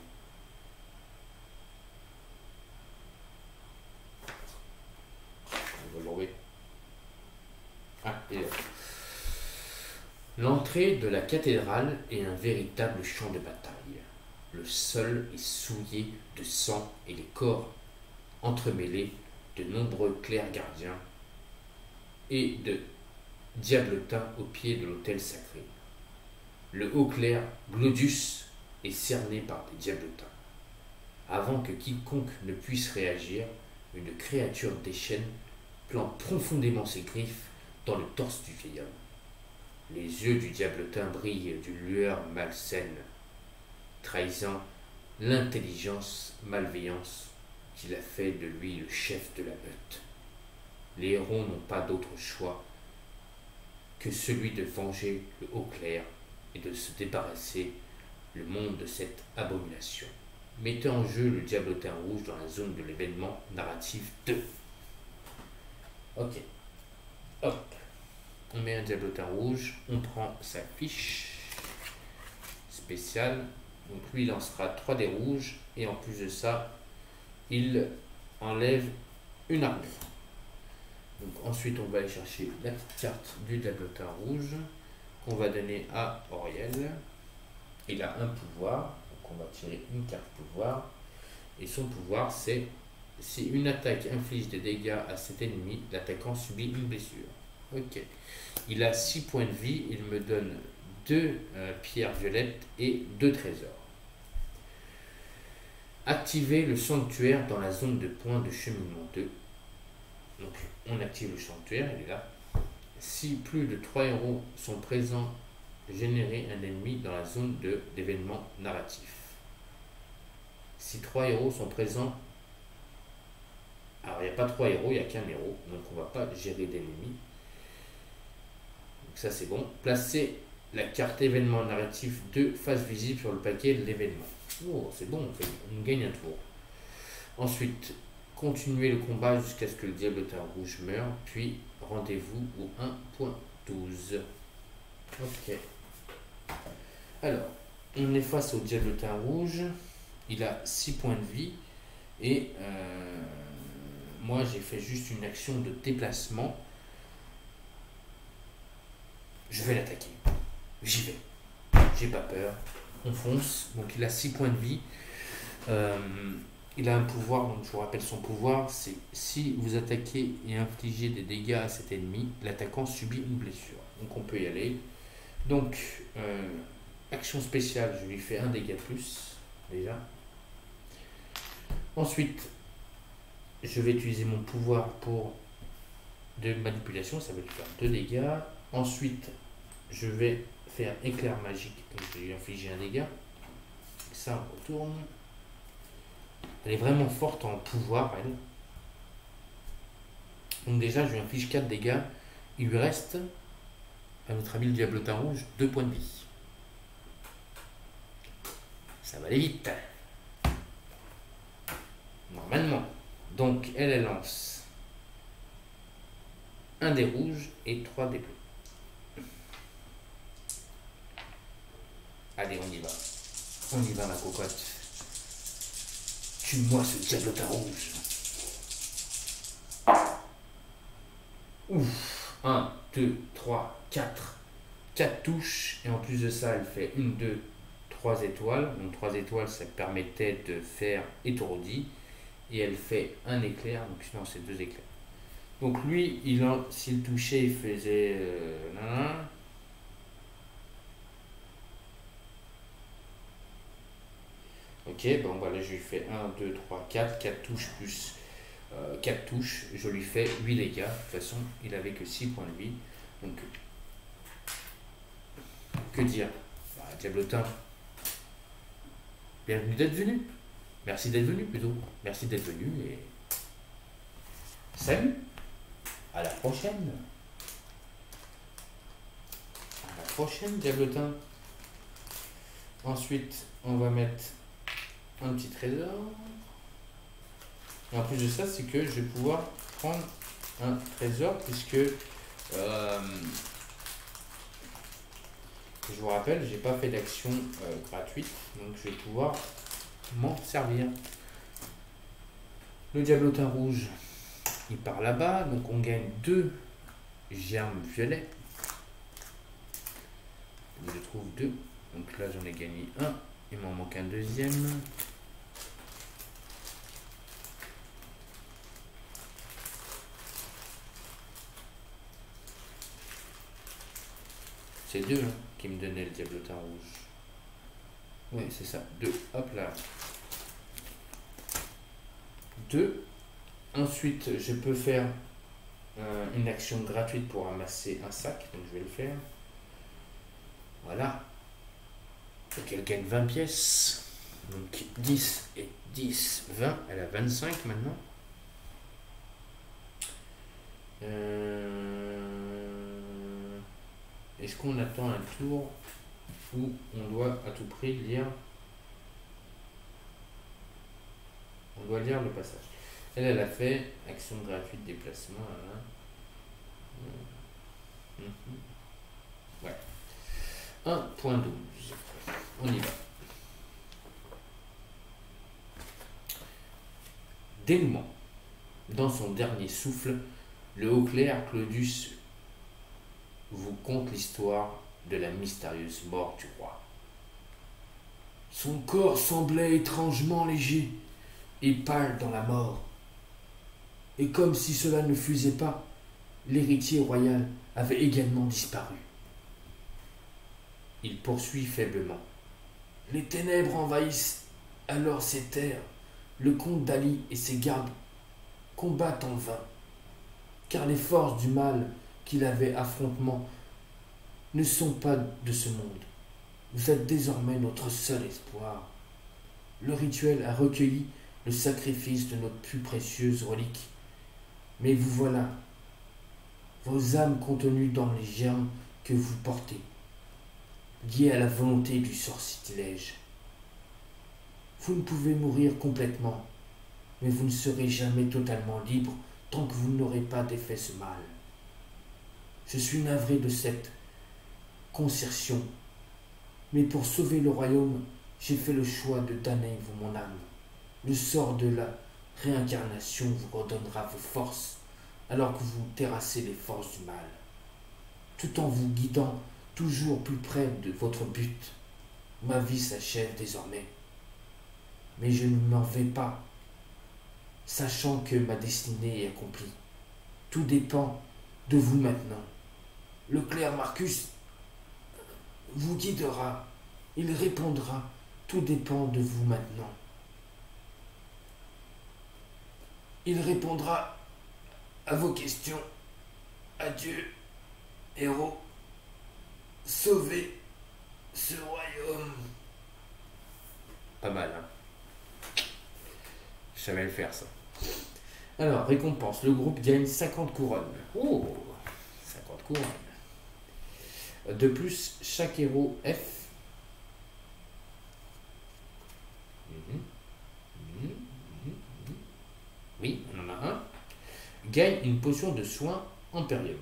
On va l'enlever. Ah, et là. L'entrée de la cathédrale est un véritable champ de bataille. Le sol est souillé de sang et les corps entremêlés de nombreux clercs gardiens et de diablotins au pied de l'autel sacré. Le haut clerc Glodius est cerné par des diablotins. Avant que quiconque ne puisse réagir, une créature déchaîne plante profondément ses griffes dans le torse du vieil homme. Les yeux du diablotin brillent d'une lueur malsaine, trahissant l'intelligence malveillance qui a fait de lui le chef de la meute. Les héros n'ont pas d'autre choix que celui de venger le haut clerc et de se débarrasser le monde de cette abomination. Mettez en jeu le diablotin rouge dans la zone de l'événement narratif 2. Ok. Hop. On met un diablotin rouge, on prend sa fiche spéciale. Donc lui il lancera 3 dés rouges et en plus de ça, il enlève une armure. Donc ensuite on va aller chercher la petite carte du diablotin rouge qu'on va donner à Auriel. Il a un pouvoir, donc on va tirer une carte pouvoir. Et son pouvoir c'est: si une attaque inflige des dégâts à cet ennemi, l'attaquant subit une blessure. Ok. Il a 6 points de vie, il me donne 2 pierres violettes et 2 trésors. Activez le sanctuaire dans la zone de points de cheminement 2. Donc on active le sanctuaire, il est là. Si plus de 3 héros sont présents, générez un ennemi dans la zone d'événement narratif. si 3 héros sont présents. Alors il n'y a pas 3 héros, il n'y a qu'un héros, donc on ne va pas gérer d'ennemis. Donc ça c'est bon. Placez la carte événement narratif de face visible sur le paquet de l'événement. Oh, c'est bon, on gagne un tour. Ensuite, continuez le combat jusqu'à ce que le diablotin rouge meure, puis rendez-vous au 1.12. Ok. Alors, on est face au diablotin rouge. Il a 6 points de vie. Et moi, j'ai fait juste une action de déplacement. Je vais l'attaquer. J'y vais. J'ai pas peur. On fonce. Donc, il a 6 points de vie. Il a un pouvoir, donc je vous rappelle son pouvoir, c'est si vous attaquez et infligez des dégâts à cet ennemi, l'attaquant subit une blessure. Donc on peut y aller. Donc, action spéciale, je lui fais un dégât plus, déjà. Ensuite, je vais utiliser mon pouvoir de manipulation, ça va lui faire 2 dégâts. Ensuite, je vais faire éclair magique, donc je vais lui infliger un dégât. Ça, on retourne. Elle est vraiment forte en pouvoir, elle. Donc déjà, je lui inflige 4 dégâts. Il lui reste, à notre ami le diablotin rouge, 2 points de vie. Ça va aller vite. Normalement. Donc, elle lance un dé rouge et 3 dés bleus. Allez, on y va. On y va, ma cocotte. Tue-moi ce diablotin rouge. Ouf. 1, 2, 3, 4. 4 touches. Et en plus de ça, elle fait 1, 2, 3 étoiles. Donc 3 étoiles, ça permettait de faire étourdi. Et elle fait un éclair. Donc sinon, c'est 2 éclairs. Donc lui, s'il touchait, il faisait... Ok, bon voilà, je lui fais 1, 2, 3, 4, 4 touches plus 4 touches, je lui fais 8 dégâts. De toute façon, il avait que 6 points de vie. Donc, que dire, diablotin, bienvenue d'être venu. Merci d'être venu plutôt. Merci d'être venu et salut. À la prochaine. À la prochaine, diablotin. Ensuite, on va mettre un petit trésor. Et en plus de ça, c'est que je vais pouvoir prendre un trésor puisque je vous rappelle, j'ai pas fait d'action gratuite, donc je vais pouvoir m'en servir. Le diablotin rouge, il part là-bas, donc on gagne 2 germes violets. Je trouve 2, donc là j'en ai gagné 1. Il m'en manque un deuxième. C'est 2 qui me donnait le diablotin rouge. Oui, c'est ça. 2. Hop là. 2. Ensuite, je peux faire une action gratuite pour ramasser un sac. Donc, je vais le faire. Voilà. Donc, elle gagne 20 pièces. Donc, 10 et 10, 20. Elle a 25 maintenant. Est-ce qu'on attend un tour où on doit à tout prix lire? On doit lire le passage. Elle a fait action gratuite déplacement. Ouais. 1.12. On y va. Dénouement. Dans son dernier souffle, le haut clerc Claudius vous conte l'histoire de la mystérieuse mort du roi. Son corps semblait étrangement léger et pâle dans la mort. Et comme si cela ne fusait pas, l'héritier royal avait également disparu. Il poursuit faiblement. Les ténèbres envahissent alors ces terres. Le comte d'Ali et ses gardes combattent en vain, car les forces du mal qu'il avait affrontement ne sont pas de ce monde. Vous êtes désormais notre seul espoir. Le rituel a recueilli le sacrifice de notre plus précieuse relique. Mais vous voilà, vos âmes contenues dans les germes que vous portez, liées à la volonté du sortilège. Vous ne pouvez mourir complètement, mais vous ne serez jamais totalement libre tant que vous n'aurez pas défait ce mal. Je suis navré de cette consertion, mais pour sauver le royaume, j'ai fait le choix de damner mon âme. Le sort de la réincarnation vous redonnera vos forces, alors que vous terrassez les forces du mal, tout en vous guidant toujours plus près de votre but. Ma vie s'achève désormais, mais je ne m'en vais pas, sachant que ma destinée est accomplie. Tout dépend de vous maintenant. Le clerc Marcus vous guidera, il répondra, tout dépend de vous maintenant. Il répondra à vos questions. Adieu, héros. Sauvez ce royaume. Pas mal, hein? Je savais le faire, ça. Alors, récompense. Le groupe gagne 50 couronnes. Oh, 50 couronnes. De plus, chaque héros F oui, on en a un, gagne une potion de soin Emperium.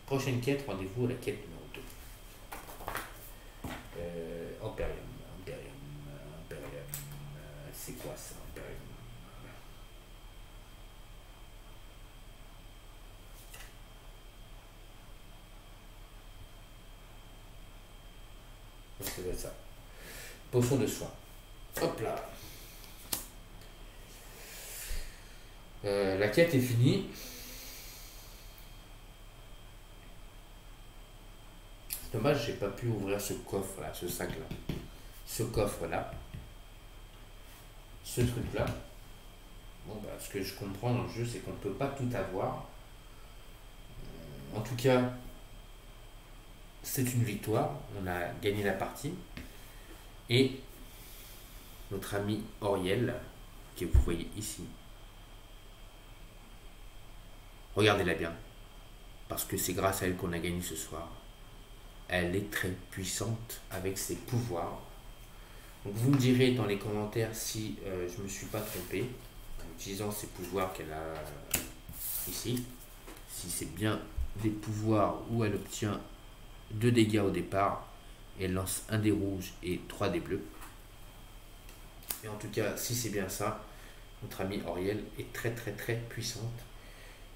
Prochaine quête, rendez-vous à la quête numéro 2. Emperium, c'est quoi ça, Emperium? C'est ça. Potion de soin. Hop là. La quête est finie. C'est dommage, j'ai pas pu ouvrir ce coffre là, ce sac là. Ce coffre là. Ce truc là. Bon bah, ce que je comprends dans le jeu, c'est qu'on ne peut pas tout avoir. En tout cas, c'est une victoire. On a gagné la partie. Et notre amie Auriel, que vous voyez ici, regardez-la bien, parce que c'est grâce à elle qu'on a gagné ce soir. Elle est très puissante avec ses pouvoirs. Donc vous me direz dans les commentaires si je ne me suis pas trompé en utilisant ces pouvoirs qu'elle a ici. Si c'est bien des pouvoirs où elle obtient 2 dégâts au départ, et elle lance 1 dé rouge et 3 dés bleus. Et en tout cas, si c'est bien ça, notre amie Auriel est très très très puissante.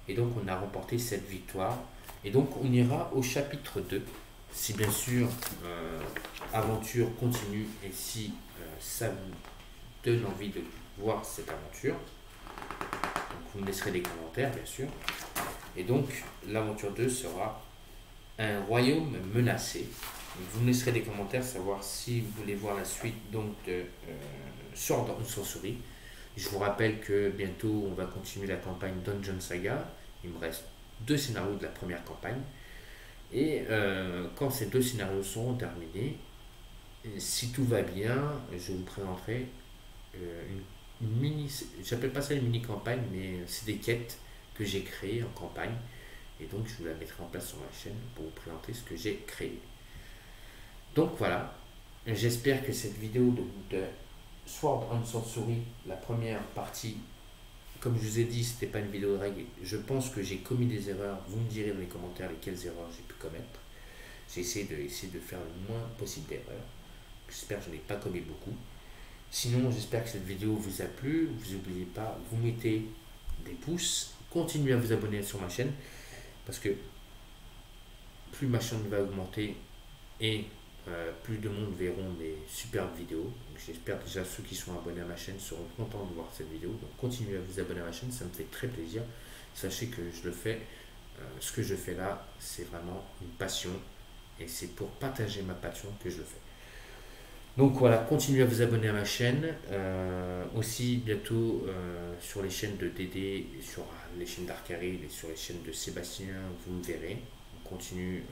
Et donc on a remporté cette victoire. Et donc on ira au chapitre 2. Si bien sûr aventure continue et si ça vous donne envie de voir cette aventure. Donc vous me laisserez des commentaires bien sûr. Et donc l'aventure 2 sera un royaume menacé. Donc, vous me laisserez des commentaires savoir si vous voulez voir la suite donc de Sword and Sorcery. Je vous rappelle que bientôt on va continuer la campagne Dungeon Saga. Il me reste 2 scénarios de la première campagne. Et quand ces 2 scénarios seront terminés, si tout va bien, je vous présenterai une mini, j'appelle pas ça une mini campagne, mais c'est des quêtes que j'ai créées en campagne. Et donc je vous la mettrai en place sur ma chaîne pour vous présenter ce que j'ai créé. Donc voilà, j'espère que cette vidéo de Sword and Sorcery, la première partie, comme je vous ai dit, c'était pas une vidéo de règles. Je pense que j'ai commis des erreurs. Vous me direz dans les commentaires lesquelles erreurs j'ai pu commettre. J'ai essayé de faire le moins possible d'erreurs. J'espère que je n'ai pas commis beaucoup. Sinon, j'espère que cette vidéo vous a plu. Vous n'oubliez pas, vous mettez des pouces. Continuez à vous abonner sur ma chaîne. Parce que plus ma chaîne va augmenter et plus de monde verront mes superbes vidéos. J'espère déjà ceux qui sont abonnés à ma chaîne seront contents de voir cette vidéo. Donc continuez à vous abonner à ma chaîne, ça me fait très plaisir. Sachez que je le fais, ce que je fais là, c'est vraiment une passion. Et c'est pour partager ma passion que je le fais. Donc voilà, continuez à vous abonner à ma chaîne. Aussi bientôt sur les chaînes de Dédé, sur les chaînes d'Arcaril et sur les chaînes de Sébastien, vous me verrez. On continue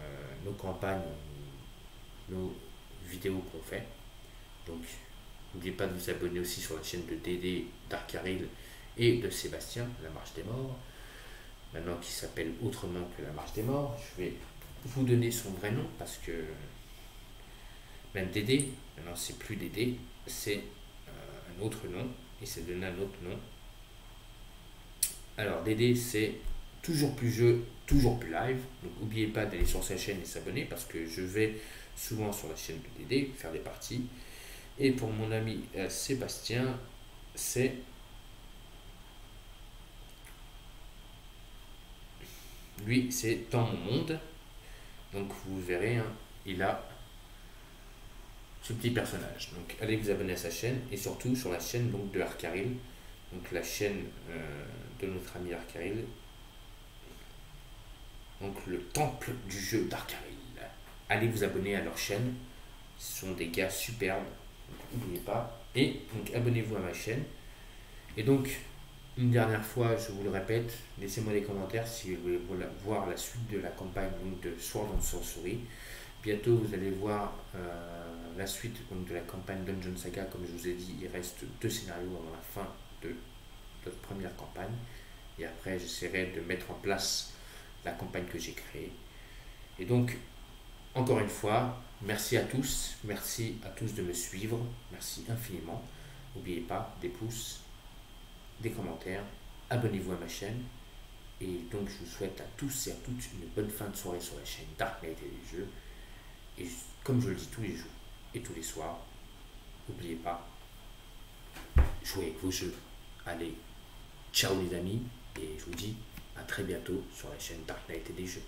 nos campagnes, nos vidéos qu'on fait. Donc N'oubliez pas de vous abonner aussi sur la chaîne de Dédé, d'Arcaril et de Sébastien, La Marche des Morts, maintenant qui s'appelle autrement que La Marche des Morts. Je vais vous donner son vrai nom parce que même Dédé, maintenant c'est plus Dédé, c'est un autre nom, il s'est donné un autre nom. Alors Dédé, c'est toujours plus jeu, toujours plus live. Donc n'oubliez pas d'aller sur sa chaîne et s'abonner parce que je vais souvent sur la chaîne de Dédé faire des parties. Et pour mon ami Sébastien, c'est lui, c'est Dans mon monde. Donc vous verrez, hein, il a ce petit personnage. Donc allez vous abonner à sa chaîne et surtout sur la chaîne donc, de Arcaril, donc la chaîne de notre ami Arcaril, donc le temple du jeu d'Arcaril. Allez vous abonner à leur chaîne, ce sont des gars superbes, n'oubliez pas. Et donc abonnez-vous à ma chaîne. Et donc une dernière fois, je vous le répète, laissez-moi des commentaires si vous voulez voir la suite de la campagne donc, de Sword and Sorcery. Bientôt, vous allez voir la suite donc, de la campagne Dungeon Saga. Comme je vous ai dit, il reste 2 scénarios avant la fin de notre première campagne. Et après, j'essaierai de mettre en place la campagne que j'ai créée. Et donc, encore une fois, merci à tous de me suivre. Merci infiniment. N'oubliez pas des pouces, des commentaires, abonnez-vous à ma chaîne. Et donc, je vous souhaite à tous et à toutes une bonne fin de soirée sur la chaîne Dark Knight et les jeux. Et comme je le dis tous les jours et tous les soirs, n'oubliez pas, jouez avec vos jeux. Allez, ciao les amis, et je vous dis à très bientôt sur la chaîne Dark Knight et des jeux.